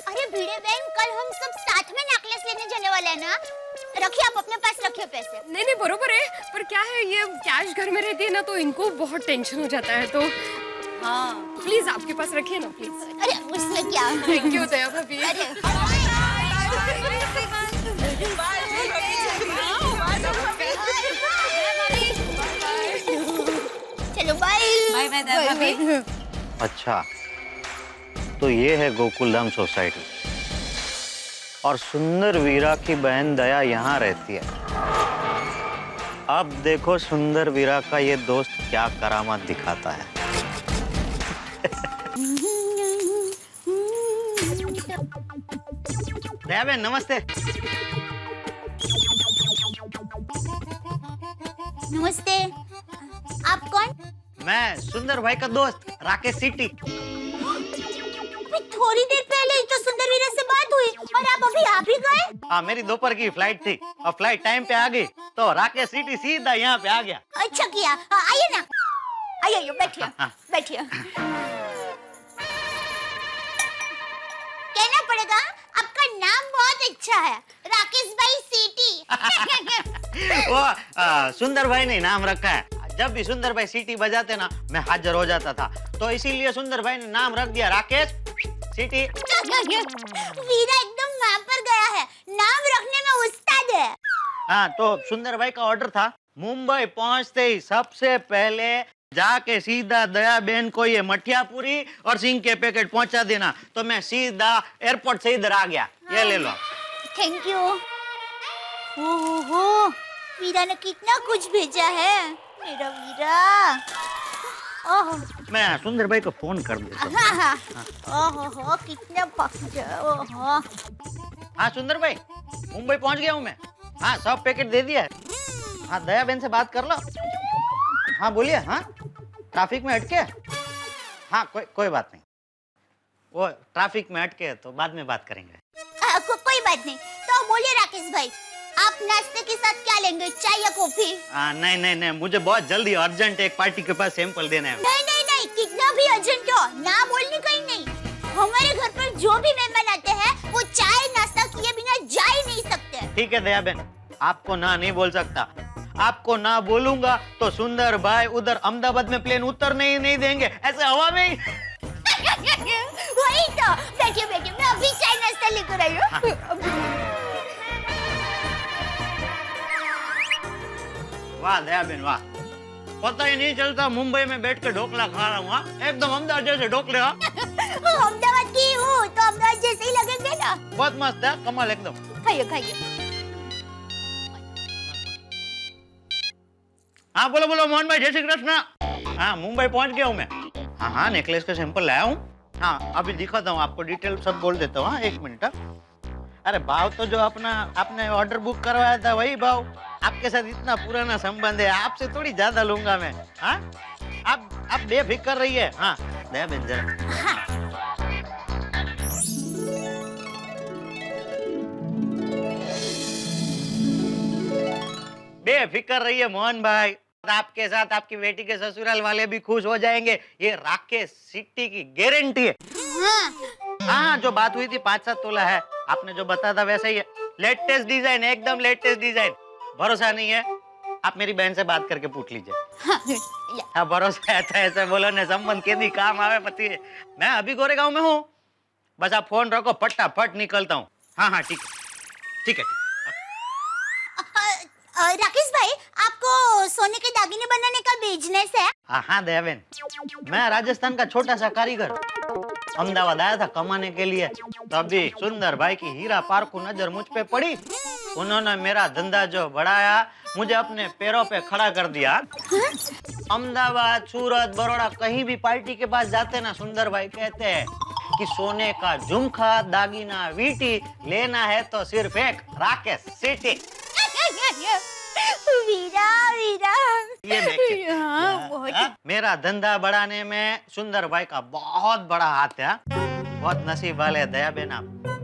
अरे भिड़े बहन, कल हम सब साथ में नेकलेस लेने जाने वाले हैं ना। रखिए, आप अपने पास रखिए पैसे। नहीं बरोबर है, पर क्या है, ये कैश घर में रहती है ना, तो इनको बहुत टेंशन हो जाता है, तो हाँ प्लीज आपके पास रखिए ना प्लीज। अरे उसमें क्या। थैंक यू दया भाभी। अरे चलो बाय। बाय बाय दया भाभी। अच्छा, तो ये है गोकुलधाम सोसाइटी और सुंदर वीरा की बहन दया यहाँ रहती है। अब देखो सुंदर वीरा का ये दोस्त क्या करामात दिखाता है। दया बहन नमस्ते। नमस्ते, आप कौन? मैं सुंदर भाई का दोस्त राकेश सिटी। अभी थोड़ी देर पहले ही तो सुंदर वीरा से बात हुई और आप अभी आ भी गए। हाँ, मेरी दोपहर की फ्लाइट थी और फ्लाइट टाइम पे आ गई, तो राकेश सिटी सीधा यहाँ पे आ गया। अच्छा किया, आइए ना, आइए बैठिए बैठिए। कहना पड़ेगा आपका नाम बहुत अच्छा है, राकेश भाई सिटी। वो सुंदर भाई ने नाम रखा है। जब भी सुंदर भाई सीटी बजाते ना, मैं हाजिर हो जाता था, तो इसीलिए सुंदर भाई ने नाम रख दिया राकेश सिटी। वीरा एकदम वहाँ पर गया है, नाम रखने में उस्ताद है। हाँ, तो सुंदर भाई का ऑर्डर था, मुंबई पहुंचते ही सबसे पहले जाके सीधा दया बहन को ये मठिया पूरी और सिंह के पैकेट पहुंचा देना। तो मैं सीधा एयरपोर्ट से इधर आ गया। ये ले लो। Thank you. ओहो, वीरा ने कितना कुछ भेजा है, मेरा वीरा। ओह, मैं सुंदर भाई को फोन कर देता हूँ। हाँ हाँ, ओहो कितना ओहो। हाँ सुंदर भाई, मुंबई पहुंच गया हूँ मैं। हाँ, सब पैकेट दे दिया है। हाँ, दया बहन से बात कर लो। हाँ बोलिए। हाँ, ट्रैफिक में अटके? हाँ, कोई बात नहीं, वो ट्रैफिक में अटके तो बाद में बात करेंगे। कोई बात नहीं। तो बोलिए राकेश भाई, आप नाश्ते के साथ क्या लेंगे, चाय या कॉफी? नहीं, मुझे बहुत जल्दी अर्जेंट एक पार्टी के पास सैंपल देना है। नहीं, कितना भी अर्जेंट हो, ना बोलने कहीं नहीं। हमारे घर पर जो भी मेहमान आते हैं वो चाय नाश्ता किए बिना जा ही नहीं सकते। ठीक है दया बहन, आपको ना नहीं बोल सकता। आपको ना बोलूंगा तो सुंदर भाई उधर अहमदाबाद में प्लेन उतरने ही नहीं देंगे, ऐसे हवा में ही। वही तो, बैठिए मैं अभी चाय नाश्ता लेकर आई हूँ। वाह दया बहन वाह, पता ही नहीं चलता मुंबई में बैठ के ढोकला खा रहा हूँ। एकदम अहमदाबाद जैसे ढोकले। अहमदाबाद की हूँ तो अहमदाबाद जैसे ही लगेंगे ना। बहुत मस्त है, कमाल एकदम। खाइए। हाँ बोलो मोहन भाई, जय श्री कृष्ण। हाँ, मुंबई पहुंच गया हूँ मैं। हाँ, नेकलेस का सैंपल लाया हूँ। हाँ, अभी दिखाता हूँ आपको, डिटेल सब बोल देता हूँ। हाँ, 1 मिनट। अरे भाव तो जो आपने ऑर्डर बुक करवाया था वही भाव। आपके साथ इतना पुराना संबंध है, आपसे थोड़ी ज्यादा लूंगा मैं। हाँ, आप बेफिक्र रहिए। हाँ दया बहन जरा। बेफिक्र रहिए मोहन भाई, आपके साथ आपकी बेटी के ससुराल वाले भी खुश हो जाएंगे, ये राकेश सिटी की गारंटी है। हाँ, जो बात हुई थी 5-7 तोला है, आपने जो बताया था वैसे ही है। लेटेस्ट डिजाइन, एकदम लेटेस्ट डिजाइन। भरोसा नहीं है, आप मेरी बहन से बात करके पूछ लीजिए। हाँ, भरोसा है तो ऐसे बोलो ने, संबंध के दी काम आवे पति है। मैं अभी गोरेगांव में हूँ, बस आप फोन रखो, फटाफट निकलता हूँ। हाँ, ठीक है। राकेश भाई, आपको सोने के दागिने बनाने का बिजनेस है? हाँ दया बहन, मैं राजस्थान का छोटा सा कारीगर अहमदाबाद आया था कमाने के लिए। तभी सुंदर भाई की हीरा पार्कू नजर मुझ पे पड़ी। उन्होंने मेरा धंधा जो बढ़ाया, मुझे अपने पैरों पे खड़ा कर दिया। अहमदाबाद, सूरत, बड़ौदा कहीं भी पार्टी के पास जाते ना, सुंदर भाई कहते हैं कि सोने का झुमका, दागिना, वीटी लेना है तो सिर्फ एक राकेश सिटी। वीरा ये देखिए। मेरा धंधा बढ़ाने में सुंदर भाई का बहुत बड़ा हाथ है। बहुत नसीब वाले दया बहन,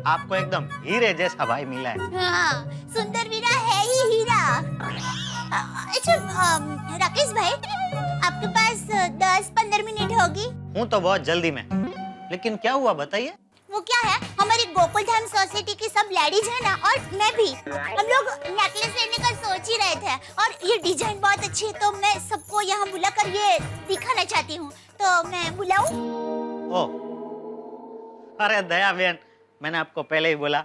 आपको एकदम हीरे जैसा भाई मिला है। हाँ, सुंदर वीरा है ही हीरा। अच्छा राकेश भाई, आपके पास 10-15 मिनट होगी? हूँ तो बहुत जल्दी में, लेकिन क्या हुआ बताइए। वो क्या है, हमारी गोकुल धाम सोसाइटी की सब लेडीज है ना, और मैं भी, हम लोग नेकलेस लेने का सोच ही रहे थे, और ये डिजाइन बहुत अच्छी है तो मैं सबको यहाँ बुलाकर ये दिखाना चाहती हूँ, तो मैं बुलाऊं? ओ, अरे दया बहन, मैंने आपको पहले ही बोला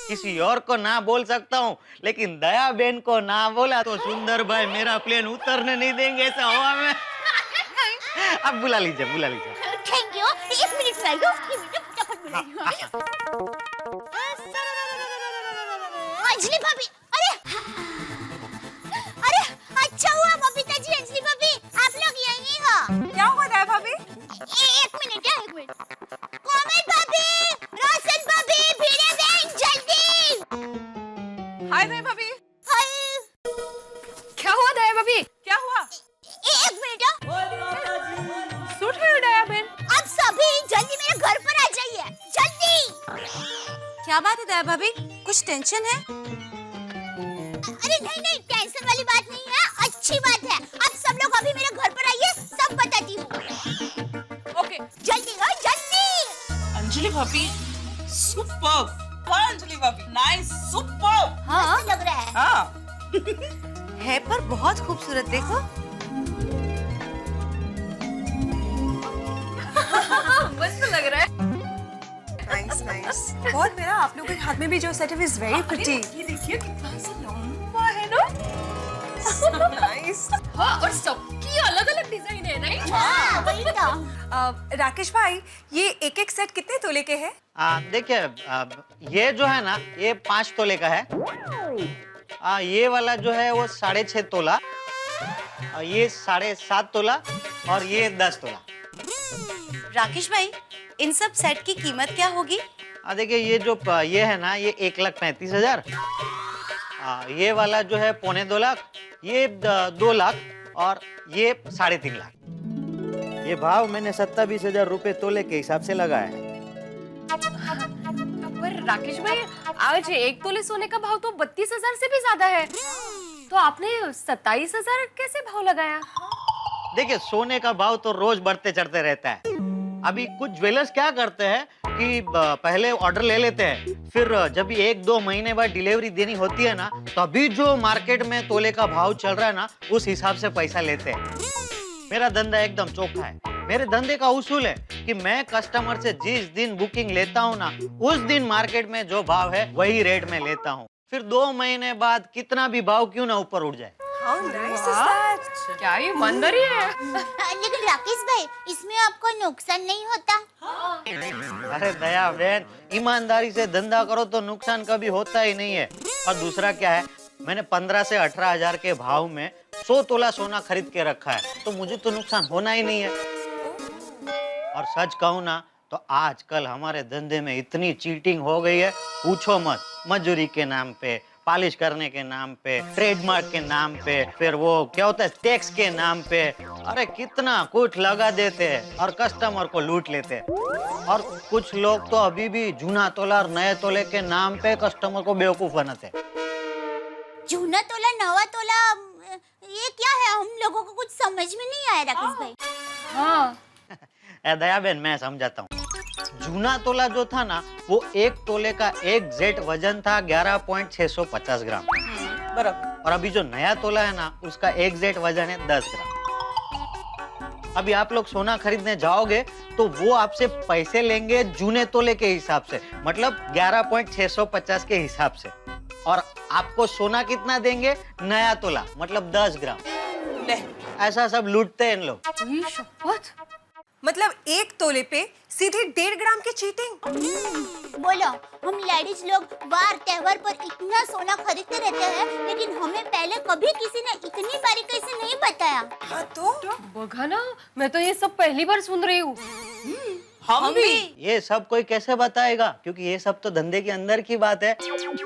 किसी और को ना बोल सकता हूँ, लेकिन दया बहन को ना बोला तो सुंदर भाई मेरा प्लेन उतरने नहीं देंगे ऐसा हवा में। अब बुला लीजिए। Thank you. 1 मिनट में आइयो, अंजलि भाभी, अरे अच्छा हुआ बबीता जी, अंजलि भाभी आप लोग यहीं हो। क्या हुआ दया भाभी? 1 मिनट। कोमल भाभी, रोशन भाभी, भीड़े बहन, जल्दी। हाय दया भाभी। हाय। क्या हुआ दया भाभी? क्या हुआ? 1 मिनट। सूट है दया बहन। आप सभी जल्दी मेरे घर पर आ जाइए, जल्दी। क्या बात है दया भाभी, कुछ टेंशन है? अरे नहीं, टेंशन वाली बात नहीं है, अच्छी बात है। आप सब लोग अभी मेरे घर पर आइए, सब बताती हूँ। ओके, जल्दी। अंजलि भाभी सुपर्ब। हाँ अंजलि भाभी, नाइस, सुपर्ब। हाँ लग रहा है। हाँ है पर बहुत खूबसूरत, देखो। मस्त लग रहा है। नाइस। बहुत मेरा आप लोगों के हाथ में भी जो सेट है इज वेरी प्रिटी। ये देखिए कितना सा लंबा है ना। नाइस। हाँ, और सबकी अलग-अलग डिजाइन है, राइट? हाँ, वही तो। राकेश भाई, ये एक सेट कितने तोले के हैं? देखिए, ये जो है ना, ये 5 तोले का है, ये वाला जो है वो 6.5 तोला, ये 7.5 तोला और ये 10 तोला। राकेश भाई, इन सब सेट की कीमत क्या होगी? देखिए ये है ना, ये 1,35,000। ये वाला जो है 2.25 लाख, ये 2 लाख और ये 3.5 लाख। ये भाव मैंने 27,000 रुपए तोले के हिसाब से लगाया है। पर राकेश भाई, आज 1 तोले सोने का भाव तो 32,000 से भी ज्यादा है, तो आपने 27,000 कैसे भाव लगाया? देखिए, सोने का भाव तो रोज बढ़ते चढ़ते रहता है। अभी कुछ ज्वेलर्स क्या करते हैं कि पहले ऑर्डर ले लेते हैं, फिर जब भी 1-2 महीने बाद डिलीवरी देनी होती है ना, तभी जो मार्केट में तोले का भाव चल रहा है ना, उस हिसाब से पैसा लेते हैं। मेरा धंधा एकदम चोखा है। मेरे धंधे का उसूल है कि मैं कस्टमर से जिस दिन बुकिंग लेता हूँ ना, उस दिन मार्केट में जो भाव है वही रेट में लेता हूँ। फिर 2 महीने बाद कितना भी भाव क्यों ना ऊपर उठ जाए। How nice is that? क्या ये ईमानदारी है? लेकिन राकेश भाई, इसमें आपको नुकसान नहीं होता? अरे दया बहन, ईमानदारी से धंधा करो तो नुकसान कभी होता ही नहीं है। और दूसरा क्या है, मैंने 15 से 18,000 के भाव में 100 तोला सोना खरीद के रखा है, तो मुझे तो नुकसान होना ही नहीं है। और सच कहूँ ना, तो आजकल हमारे धंधे में इतनी चीटिंग हो गई है, पूछो मत। मजूरी के नाम पे, पॉलिश करने के नाम पे, ट्रेडमार्क के नाम पे, फिर वो क्या होता है टैक्स के नाम पे, अरे कितना कुछ लगा देते हैं और कस्टमर को लूट लेते हैं। और कुछ लोग तो अभी भी जूना तोला और नए तोले के नाम पे कस्टमर को बेवकूफ बनाते हैं। जूना तोला, नवा तोला, ये क्या है? हम लोगों को कुछ समझ में नहीं आया राकेश भाई। हाँ, दया बहन, मैं समझाता हूँ। जूना तोला जो था ना, वो 1 तोले का एग्जैक्ट वजन था 11.650 ग्राम बराबर। और अभी जो नया तोला है ना, उसका एग्जैक्ट वजन है 10 ग्राम। अभी आप लोग सोना खरीदने जाओगे तो वो आपसे पैसे लेंगे जूने तोले के हिसाब से, मतलब 11.650 के हिसाब से। और आपको सोना कितना देंगे? नया तोला, मतलब 10 ग्राम। ऐसा सब लूटते हैं इन लोग। ये शपथ। मतलब 1 तोले पे सीधे 1.5 ग्राम की चीटिंग। बोलो, हम लेडीज लोग वार त्योहार पर इतना सोना खरीदते रहते हैं, लेकिन हमें पहले कभी किसी ने इतनी बारीकी से नहीं बताया। हाँ तो बघा ना, मैं तो ये सब पहली बार सुन रही हूँ। हम भी। ये सब कोई कैसे बताएगा, क्योंकि ये सब तो धंधे के अंदर की बात है।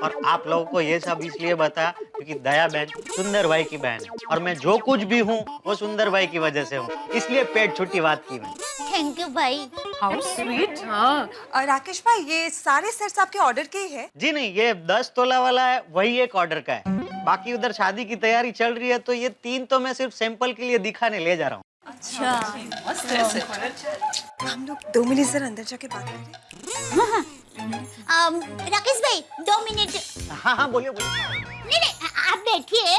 और आप लोगों को ये सब इसलिए बताया क्योंकि दया बहन सुंदर भाई की बहन है, और मैं जो कुछ भी हूँ वो सुंदर भाई की वजह से हूँ, इसलिए पेट छुट्टी बात की मैं। थैंक यू भाई। How sweet. हाँ, राकेश भाई, ये सारे सेट्स आपके ऑर्डर के ही है? जी नहीं, ये 10 तोला वाला है, वही एक ऑर्डर का है। बाकी उधर शादी की तैयारी चल रही है, तो ये 3 तो मैं सिर्फ सैंपल के लिए दिखाने ले जा रहा हूँ। अच्छा, हम लोग 2 मिनट जरा अंदर जाके बात करें। राकेश भाई 2 मिनट। हाँ बोलिए। नहीं, आप बैठिए।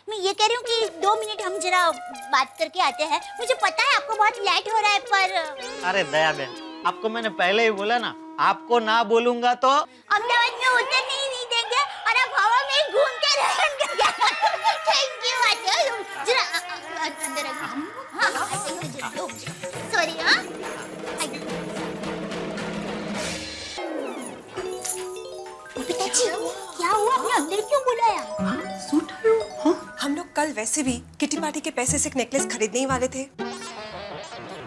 मैं ये कह रही हूँ कि 2 मिनट हम जरा बात करके आते हैं। मुझे पता है आपको बहुत लेट हो रहा है, पर अरे दया बहन, आपको मैंने पहले ही बोला ना, आपको ना बोलूंगा तो अहमदाबाद में उतरने ही नहीं देंगे और आप हवा में ही घूमते रहेंगे। Thank you. जरा अंदर आइए। हाँ, सॉरी। हाँ, पिताजी, क्या हुआ? आपने अंदर क्यों बुलाया? हम लोग कल वैसे भी किटी पार्टी के पैसे से एक नेकलेस खरीदने ही वाले थे।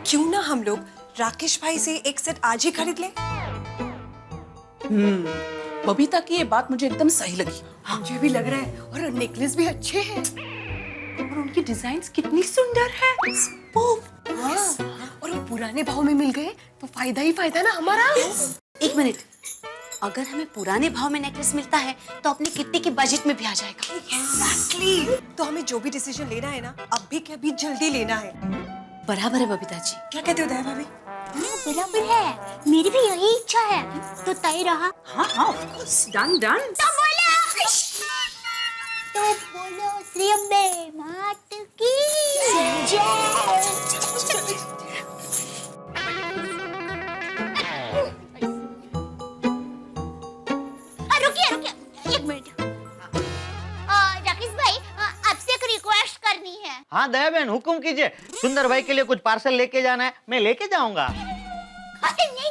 क्यों ना हम लोग राकेश भाई से एक सेट आज ही खरीद ले? बबीता की ये बात मुझे एकदम सही लगी। मुझे भी लग रहा है, और नेकलेस भी अच्छे हैं, और उनकी डिजाइन्स कितनी सुंदर है। और वो पुराने भाव में मिल गए तो फायदा ही फायदा ना हमारा। 1 मिनट, अगर हमें पुराने भाव में नेकलेस मिलता है तो अपने किट्टी के बजट में भी आ जाएगा। Exactly. तो हमें जो भी डिसीजन लेना है ना, अब भी क्या भी जल्दी लेना है। बराबर है बबीता जी। क्या कहते हो दया भाभी? हाँ, बराबर है। मेरी भी यही इच्छा है। तो तय रहा। हाँ, डन। तो बोलो श्री अम्बे मात की जय। रुकिए 1 मिनट। राकेश भाई, आपसे एक रिक्वेस्ट करनी है। हाँ दया बहन, हुक्म कीजिए। सुंदर भाई के लिए कुछ पार्सल लेके जाना है, मैं लेके जाऊंगा।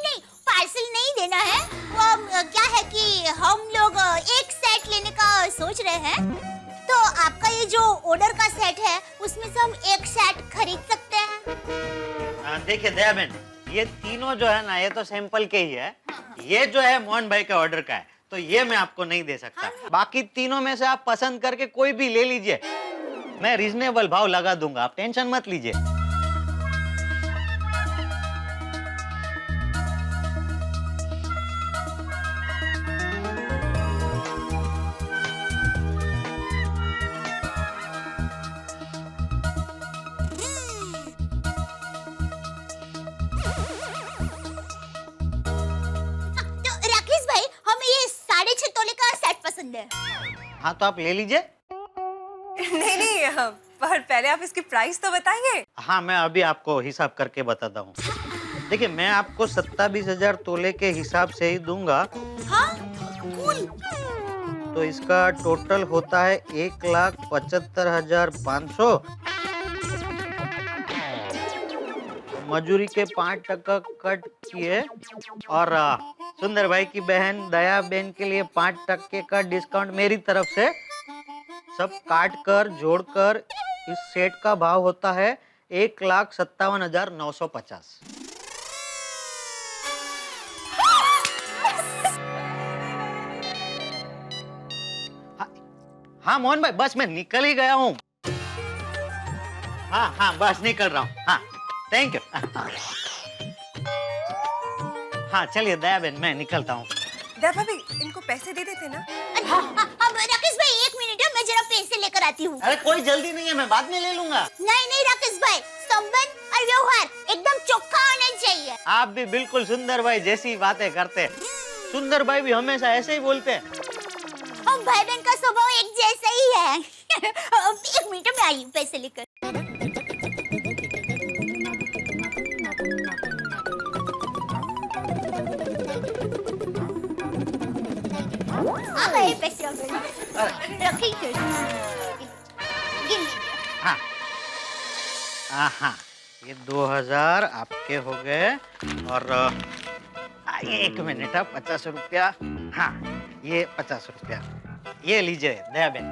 नहीं, पार्सल नहीं देना है। वो क्या है कि हम लोग एक सेट लेने का सोच सोच रहे हैं तो आपका ये जो ऑर्डर का सेट है उसमें से हम एक सेट खरीद सकते हैं। देखिए दया बहन, ये तीनों जो है ना ये तो सैंपल के ही है। ये जो है मोहन भाई के ऑर्डर का है, तो ये मैं आपको नहीं दे सकता। बाकी तीनों में से आप पसंद करके कोई भी ले लीजिए, मैं रीजनेबल भाव लगा दूंगा, आप टेंशन मत लीजिए। तो राकेश भाई हमें ये 6.5 तोले का सेट पसंद है। हाँ तो आप ले लीजिए। नहीं, पर पहले आप इसकी प्राइस तो बताइए। हाँ मैं अभी आपको हिसाब करके बताता हूँ। देखिए मैं आपको 27,000 तोले के हिसाब से ही दूंगा। हाँ? तो इसका टोटल होता है 1,75,500। मजूरी के 5% कट किए और सुंदर भाई की बहन दया बहन के लिए 5% का डिस्काउंट मेरी तरफ से। सब काट कर जोड़कर इस सेट का भाव होता है 1,57,950। हाँ मोहन भाई बस मैं निकल ही गया हूँ। हाँ बस निकल रहा हूँ। हाँ थैंक यू। हाँ चलिए दया बहन मैं निकलता हूँ। दया भाभी इनको पैसे दे देते ना। राकेश भाई 1 मिनट है, मैं जरा पैसे लेकर आती हूँ। अरे कोई जल्दी नहीं है, मैं बाद में ले लूंगा। नहीं राकेश भाई, संबंध और व्यवहार एकदम चोखा होना चाहिए। आप भी बिल्कुल सुंदर भाई जैसी बातें करते हैं। सुंदर भाई भी हमेशा ऐसे ही बोलते हैं। हम भाई बहन का स्वभाव एक जैसा ही है। 1 मिनट में आई हूँ पैसे लेकर। आ गए पैसे रखिए। हाँ ये 2,000 आपके हो गए और ये 1 मिनट 50 रुपया। हाँ ये 50 रुपया ये लीजिए दया बहन।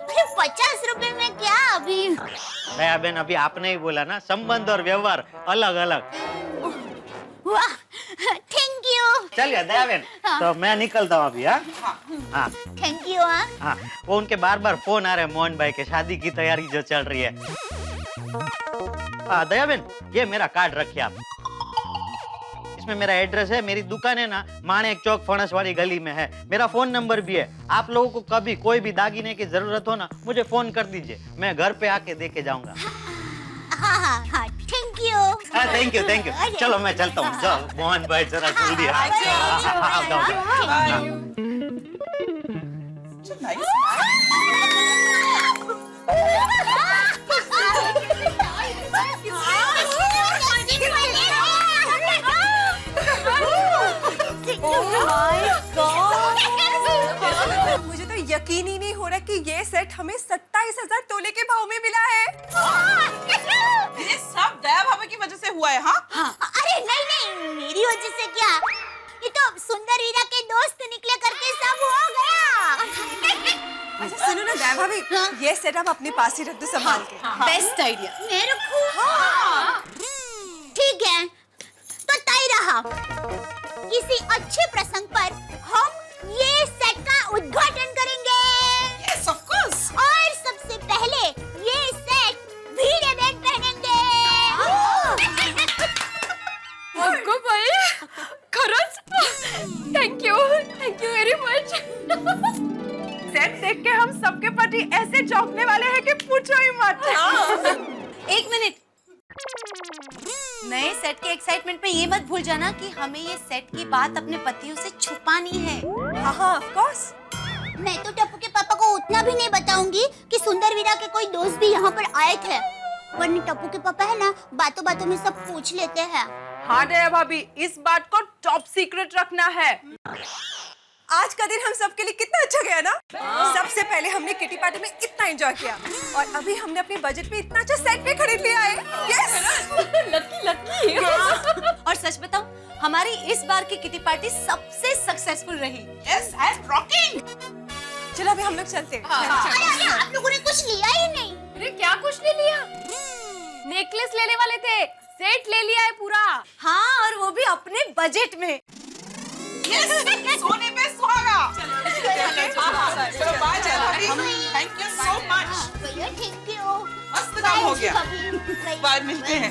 अरे 50 रुपए में क्या अभी? दया बहन अभी आपने ही बोला ना संबंध और व्यवहार अलग अलग। वाह थैंक यू। चलिए दया बहन तो मैं निकलता हूँ अभी। हाँ थैंक यू। हाँ वो उनके बार बार फोन आ रहे हैं मोहन भाई के, शादी की तैयारी जो चल रही है। दया बहन ये मेरा कार्ड रखिए आप, इसमें मेरा एड्रेस है। मेरी दुकान है ना माणेक चौक फणस वाली गली में है। मेरा फोन नंबर भी है। आप लोगों को कभी कोई भी दागिने की जरूरत हो ना मुझे फोन कर दीजिए, मैं घर पे आके देके जाऊंगा। हाँ थैंक यू। थैंक यू चलो मैं चलता हूँ। जाओ मोहन भाई जरा जल्दी आओ। मुझे तो यकीन ही नहीं हो रहा कि ये सेट हमें 27,000 तोले के भाव में मिला है। ये सब दया भाभी की वजह से हुआ है। हाँ अरे नहीं मेरी वजह से क्या, ये तो सुंदर वीरा के दोस्त निकले करके सब हो गया। अच्छा सुनो ना दया भाभी, ये सेट आप अपने पास ही रख दो संभाल के। Best idea. मेरे को ठीक है तो तय रहा, किसी अच्छे प्रसंग पर हम ये सेट का उद्घाटन करेंगे। Yes of course. और सबसे पहले ये सेट वीरे बहन पहनेंगे। अगो भाई खरंच thank you very much. Set देख के हम सबके पति ऐसे चौंकने वाले हैं कि पूछो ही मत। 1 मिनट, नए सेट के एक्साइटमेंट में ये मत भूल जाना कि हमें ये सेट की बात अपने पतियों से छुपानी है। हाँ ऑफ कोर्स। मैं तो टप्पू के पापा को उतना भी नहीं बताऊंगी कि सुंदर वीरा के कोई दोस्त भी यहाँ पर आए थे, वरना टप्पू के पापा है ना बातों बातों में सब पूछ लेते हैं। हाँ दया भाभी इस बात को टॉप सीक्रेट रखना है। आज का दिन हम सबके लिए कितना अच्छा गया ना। सबसे पहले हमने किटी पार्टी में इतना एंजॉय किया और अभी हमने अपने बजट में इतना अच्छा सेट भी खरीद लिया है। यस लकी और सच बताऊं हमारी इस बार की किटी पार्टी सबसे सक्सेसफुल रही। Yes and rocking. चलो अभी हम लोग चलते हैं। अरे आप लोगों ने कुछ लिया ही नहीं। अरे क्या कुछ नहीं लिया? नेकलेस लेने वाले थे, सेट ले लिया है पूरा। हाँ, और वो भी अपने बजट में। सोने पे सुहागा। चलो बाय भाभी, थैंक यू सो मच। भैया थैंक यू। मस्त काम हो गया। बाय, मिलते हैं।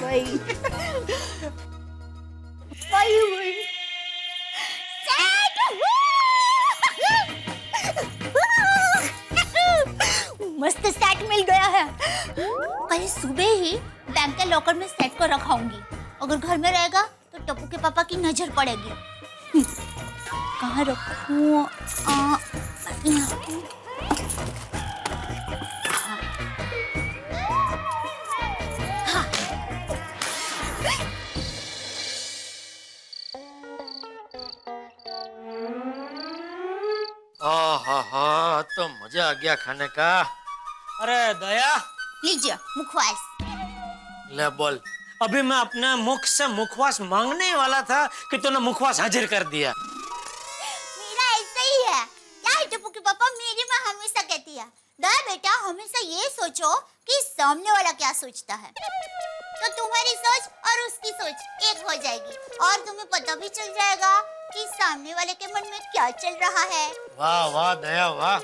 मस्त सेट मिल गया है। कल सुबह ही बैंक के लॉकर में सेट को रखाऊंगी। अगर घर में रहेगा तो टप्पू के पापा की नजर पड़ेगी। कहाँ रखूं? हाँ तो मजा आ गया खाने का। अरे दया, लीजिए मुखवास। ले बोल। अभी मैं अपने मुख से मुखवास मांगने वाला था कि तूने मुखवास हाजिर कर दिया। मेरा ऐसा ही है। क्या है टप्पू के पापा, मेरी माँ हमेशा कहती है, दया बेटा हमेशा ये सोचो कि सामने वाला क्या सोचता है, तो तुम्हारी सोच और उसकी सोच एक हो जाएगी और तुम्हें पता भी चल जाएगा कि सामने वाले के मन में क्या चल रहा है। वाह वाह दया वाह,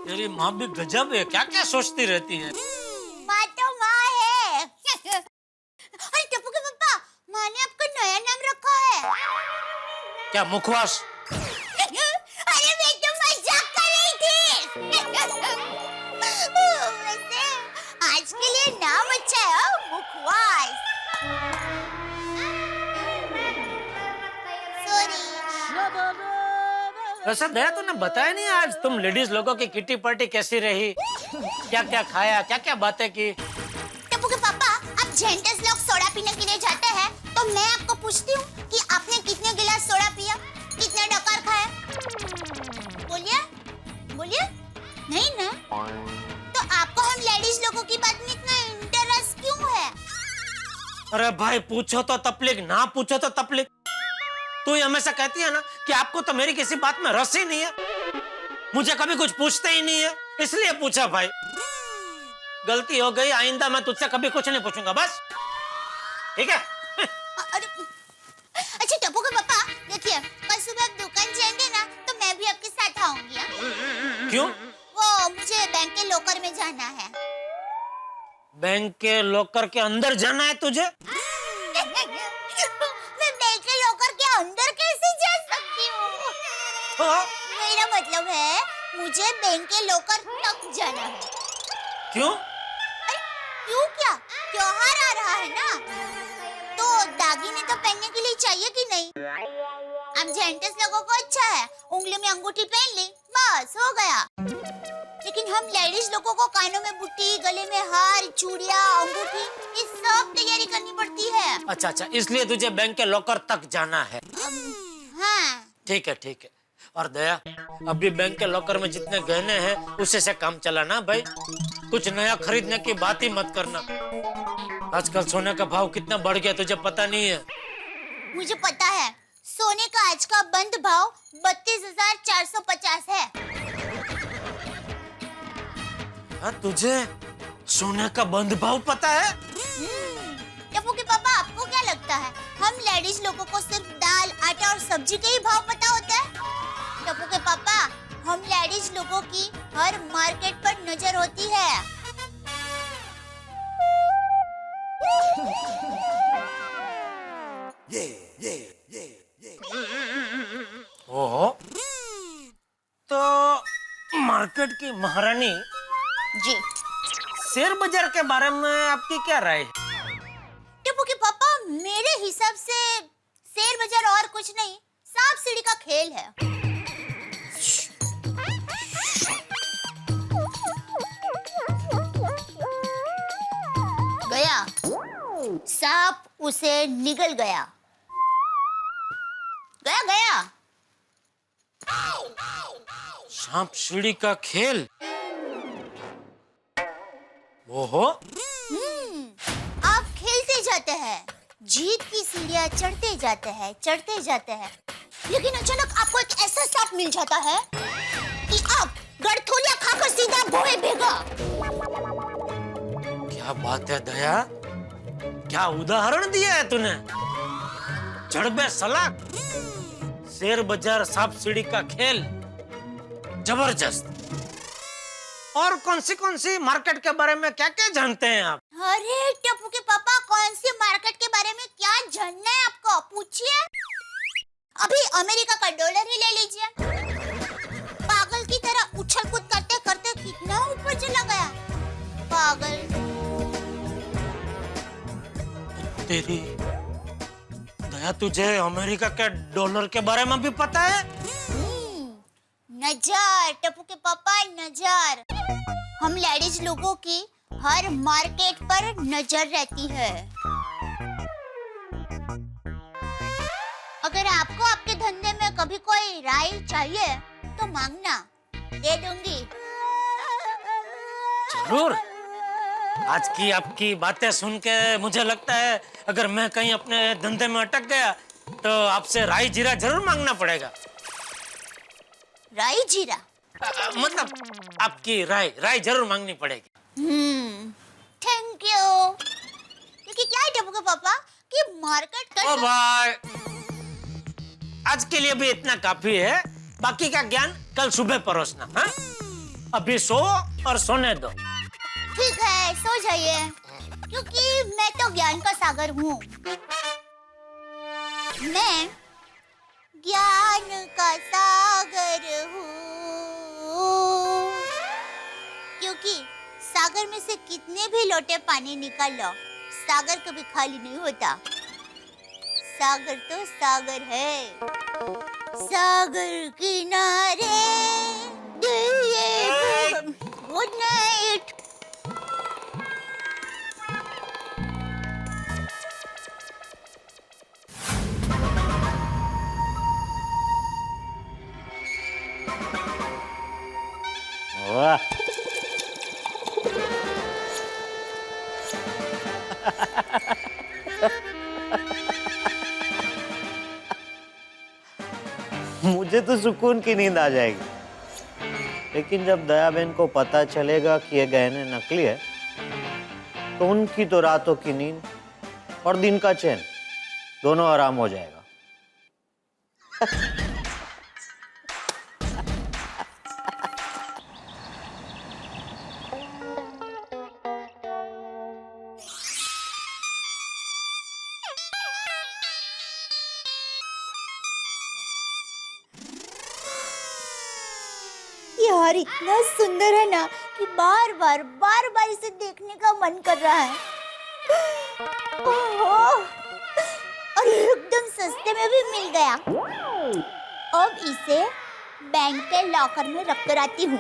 तेरी माँ भी गजब है, क्या क्या सोचती रहती है। माँ तो माँ है। अरे टप्पू के पापा, माँ ने आपका नया नाम रखा है। क्या मुखवास? अरे मैं तो मजाक कर रही थी। वैसे आज के लिए नाम अच्छा है, मुखवास। सॉरी। वैसे दया तूने बताया नहीं आज तुम लेडीज लोगों की किटी पार्टी कैसी रही, क्या क्या खाया, क्या क्या बातें की। टप्पू के पापा, आप जेंटस लोग सोडा पीने के लिए जाते हैं तो मैं आपको पूछती हूँ कि आपने कितने गिलास सोडा पिया, कितने डकार खाए? बोलिए बोलिए। नहीं ना? तो आपको हम लेडीज लोगों की बात में इतना इंटरेस्ट क्यों है? अरे भाई पूछो तो तकलीफ, ना पूछो तो तकलीफ। तू हमेशा कहती है ना कि आपको तो मेरी किसी बात में रस ही नहीं है, मुझे कभी कुछ पूछते ही नहीं है, इसलिए पूछा भाई। गलती हो गई, आइंदा मैं तुझसे कभी कुछ नहीं पूछूंगा, बस ठीक है? अरे अच्छा टप्पू के पापा, देखिए कल सुबह आप दुकान जाएंगे ना तो मैं भी आपके साथ आऊंगी। हाँ? क्यों? वो मुझे बैंक के लॉकर में जाना है। बैंक के लॉकर के अंदर जाना है तुझे? मैं बैंक के लॉकर के अंदर कैसे जा सकती हूँ? हाँ? मेरा मतलब है मुझे बैंक के लॉकर तक जाना है। क्यों? अरे क्यों क्या? त्योहार आ रहा है ना, तो दागिने तो पहनने के लिए चाहिए कि नहीं? अब जेंटस लोगों को अच्छा है, उंगली में अंगूठी पहन ली, बस हो गया। लेकिन हम लेडीज लोगों को कानों में बुट्टी, गले में हार, चूड़ियां, अंगूठी, ये सब तैयारी करनी पड़ती है। अच्छा अच्छा, इसलिए तुझे बैंक के लॉकर तक जाना है। हाँ। ठीक है ठीक है। और दया, अभी बैंक के लॉकर में जितने गहने हैं उसी से काम चलाना भाई, कुछ नया खरीदने की बात ही मत करना। आजकल सोने का भाव कितना बढ़ गया तुझे पता नहीं है? मुझे पता है, सोने का आज का बंद भाव 32,450 है। तुझे सोने का बंद भाव पता है? टप्पू के पापा, आपको क्या लगता है हम लेडीज लोगों को सिर्फ दाल, आटा और सब्जी के ही भाव पता होता है? टप्पू के पापा, हम लेडीज लोगों की हर मार्केट पर नजर होती है। ओहो, तो मार्केट की महारानी जी, शेयर बाजार के बारे में आपकी क्या राय है? टप्पू के पापा, मेरे हिसाब से शेयर बाजार और कुछ नहीं, सांप सीढ़ी का खेल है। गया सांप उसे निगल गया। गया गया। सांप सीढ़ी का खेल? ओहो, आप खेलते जाते हैं, जीत की सीढ़ियां चढ़ते जाते हैं, लेकिन अचानक आपको एक ऐसा सांप मिल जाता है कि आप गड़थोलिया खाकर सीधा गोहे भेगा। क्या बात है दया, क्या उदाहरण दिया है तूने। जड़बे सलाख, शेर बाजार सांप सीढ़ी का खेल, जबरदस्त। और कौन सी मार्केट के बारे में क्या क्या जानते हैं आप? अरे टप्पू के पापा, कौन सी मार्केट के बारे में क्या जानना है आपको, पूछिए। अभी अमेरिका का डॉलर ही ले लीजिए। पागल की तरह उछल कूद करते करते कितना ऊपर चला गया, पागल। तेरी दया, तुझे अमेरिका के डॉलर के बारे में भी पता है? नजर टप्पू के पापा, नजर। हम लेडीज लोगों की हर मार्केट पर नजर रहती है। अगर आपको आपके धंधे में कभी कोई राय चाहिए तो मांगना, दे दूंगी। जरूर। आज की आपकी बातें सुन के मुझे लगता है अगर मैं कहीं अपने धंधे में अटक गया तो आपसे राई जीरा जरूर मांगना पड़ेगा। राई जीरा? मतलब आपकी राय जरूर मांगनी पड़ेगी। Thank you. क्योंकि क्या है टप्पू के पापा कि मार्केट ओ भाई, आज के लिए भी इतना काफी है, बाकी का ज्ञान कल सुबह परोसना। हाँ? अभी सो और सोने दो। ठीक है, सो जाइए, क्योंकि मैं तो ज्ञान का सागर हूँ। मैं ज्ञान का सागर हूँ, क्योंकि सागर में से कितने भी लोटे पानी निकाल लो, सागर कभी खाली नहीं होता। सागर तो सागर है, सागर किनारे दिए। Good night. वाह, मुझे तो सुकून की नींद आ जाएगी, लेकिन जब दया बहन को पता चलेगा कि ये गहने नकली है तो उनकी तो रातों की नींद और दिन का चैन दोनों आराम हो जाएगा। यार इतना सुंदर है ना कि बार बार इसे देखने का मन कर रहा है। ओहो, और एकदम सस्ते में भी मिल गया। अब इसे बैंक के लॉकर में रख कर आती हूँ।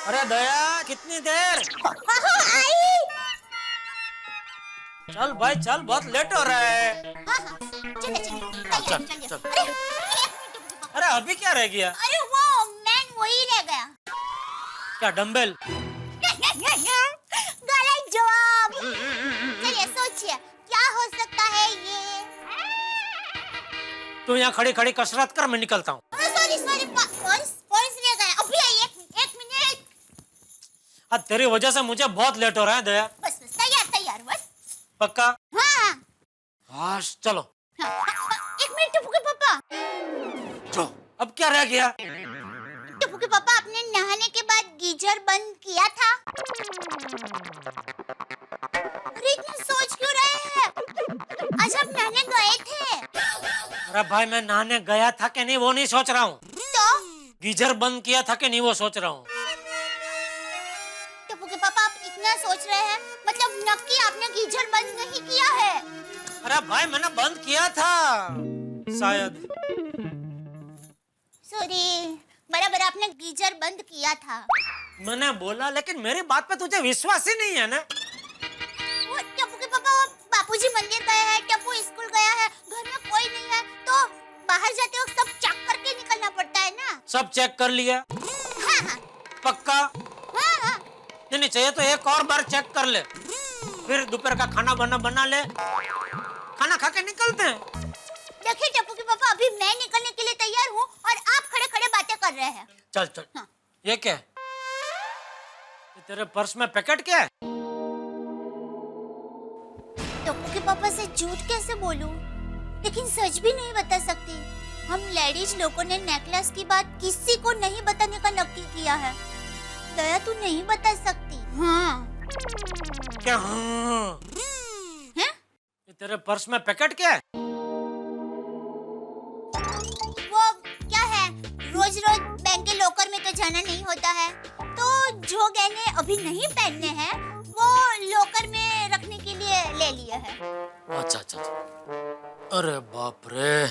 अरे दया, कितनी देर? आई। चल भाई चल, बहुत लेट हो रहा है। चलिए। चल। अरे अभी क्या रह गया? अरे वो मैन वही रह गया। क्या डंबल? गलत जवाब। चलिए सोचिए क्या हो सकता है ये। तू यहाँ खड़ी खड़ी कसरत कर, मैं निकलता हूँ। सॉरी पर्स रह गया। अभी आई, एक मिनट। आज तेरी वजह से मुझे बहुत लेट हो रहा है दया। बस तैयार बस। पक्का? हाँ। हाँ चलो। एक मिनट टप्पू के पापा। जो अब क्या रह गया? टप्पू के पापा, आपने नहाने के बाद गीजर बंद किया था? अरे इतना सोच क्यों रहे हैं? आज आप नहाने गए थे। अरे भाई, मैं नहाने गया था कि नहीं वो नहीं सोच रहा हूँ। तो गीजर बंद किया था कि नहीं वो सोच रहा हूँ। टप्पू के पापा, आप इतना सोच रहे हैं, मतलब नक्की आपने गीजर बंद नहीं किया है? अरे भाई, मैंने बंद किया था शायद। सॉरी, बराबर आपने गीजर बंद किया था। मैंने बोला, लेकिन मेरी बात पे तुझे विश्वास ही नहीं है ना। वो टप्पू के पापा, वो बापूजी मंदिर गए हैं, टप्पू स्कूल गया है, घर में कोई नहीं है, तो बाहर जाते वक्त सब चेक करके निकलना पड़ता है ना। सब चेक कर लिया? हाँ। पक्का? हाँ। नहीं चाहिए तो एक और बार चेक कर ले, फिर दोपहर का खाना बना ले, खाना खा के निकलते हैं। देखिए टप्पू के पापा, अभी मैं निकलने के लिए तैयार हूँ और आप खड़े खड़े बातें कर रहे हैं। चल। हाँ। ये क्या है? ये तेरे पर्स में पैकेट क्या है? टप्पू के पापा से झूठ कैसे बोलूं? लेकिन सच भी नहीं बता सकती। हम लेडीज लोगों ने नेकलेस की बात किसी को नहीं बताने का नक्की किया है। दया तू नहीं बता सकती। हाँ। क्या हाँ? हैं? ये तेरे पर्स में पैकेट क्या है? वो क्या है, रोज रोज बैंक के लॉकर में तो जाना नहीं होता है, तो जो गहने अभी नहीं पहनने हैं वो लॉकर में रखने के लिए ले लिया है। अच्छा अच्छा अच्छा। अरे बाप रे।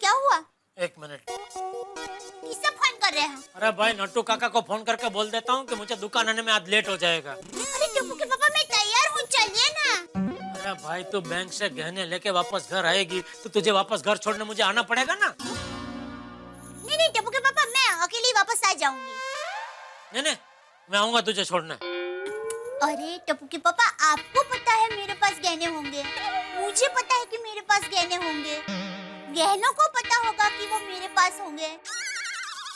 क्या हुआ? एक मिनट। किससे फोन कर रहे हैं? अरे भाई नट्टू काका को फोन करके बोल देता हूँ कि मुझे दुकान आने में आज लेट हो जाएगा। अरे टप्पू के पापा मैं तैयार हूँ, चलिए ना। अरे भाई तू बैंक से गहने लेके वापस घर आएगी तो तुझे वापस घर छोड़ने मुझे आना पड़ेगा ना। नहीं नहीं टप्पू के पापा, मैं अकेली वापस आ जाऊंगी। नहीं नहीं, मैं आऊंगा तुझे छोड़ने। अरे टप्पू के पापा, आपको पता है मेरे पास गहने होंगे, मुझे पता है कि मेरे पास गहने होंगे, गहनों को पता होगा कि वो मेरे पास होंगे,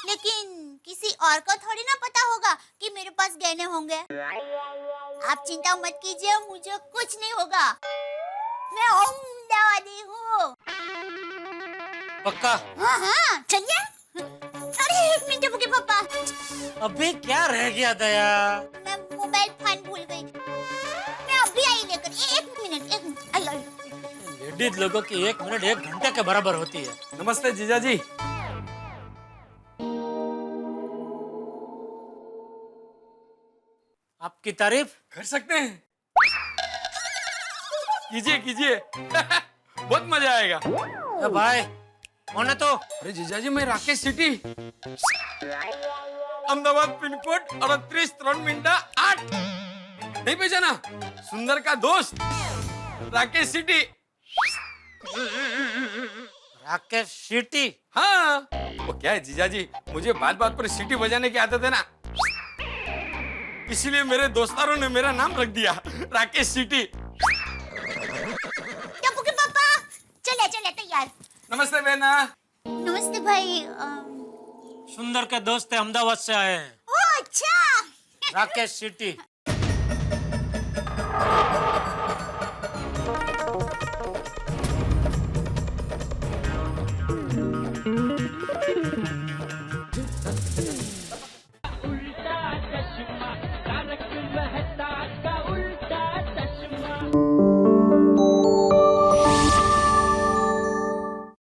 लेकिन किसी और को थोड़ी ना पता होगा कि मेरे पास गहने होंगे। आप चिंता मत कीजिए, मुझे कुछ नहीं होगा। मैं अहमदाबादी हूँ। पक्का? हाँ हाँ चलिए। अरे एक मिनट टप्पू के पापा, अभी क्या रह गया दया? मैं मोबाइल फोन भूल गई। मैं अभी आई लेकर। एक मिनट आई। लेडीज लोगों की 1 मिनट 1 घंटे के बराबर होती है। नमस्ते जीजा जी। आपकी तारीफ कर सकते हैं? कीजिए कीजिए। बहुत मजा आएगा। ए भाई कौन है तो? अरे जीजा जी, मैं Rakesh city, Ahmedabad pin code 38 नहीं पहचाना? सुंदर का दोस्त राकेश सिटी। राकेश सिटी? हाँ, वो क्या है जीजा जी, मुझे बात बात पर सिटी बजाने की आदत है ना, इसीलिए मेरे दोस्तारों ने मेरा नाम रख दिया राकेश सिटी। टप्पू के पापा चले चले तैयार। नमस्ते बहना। नमस्ते भाई। सुंदर के दोस्त अहमदाबाद से आए हैं। ओह अच्छा। राकेश सिटी।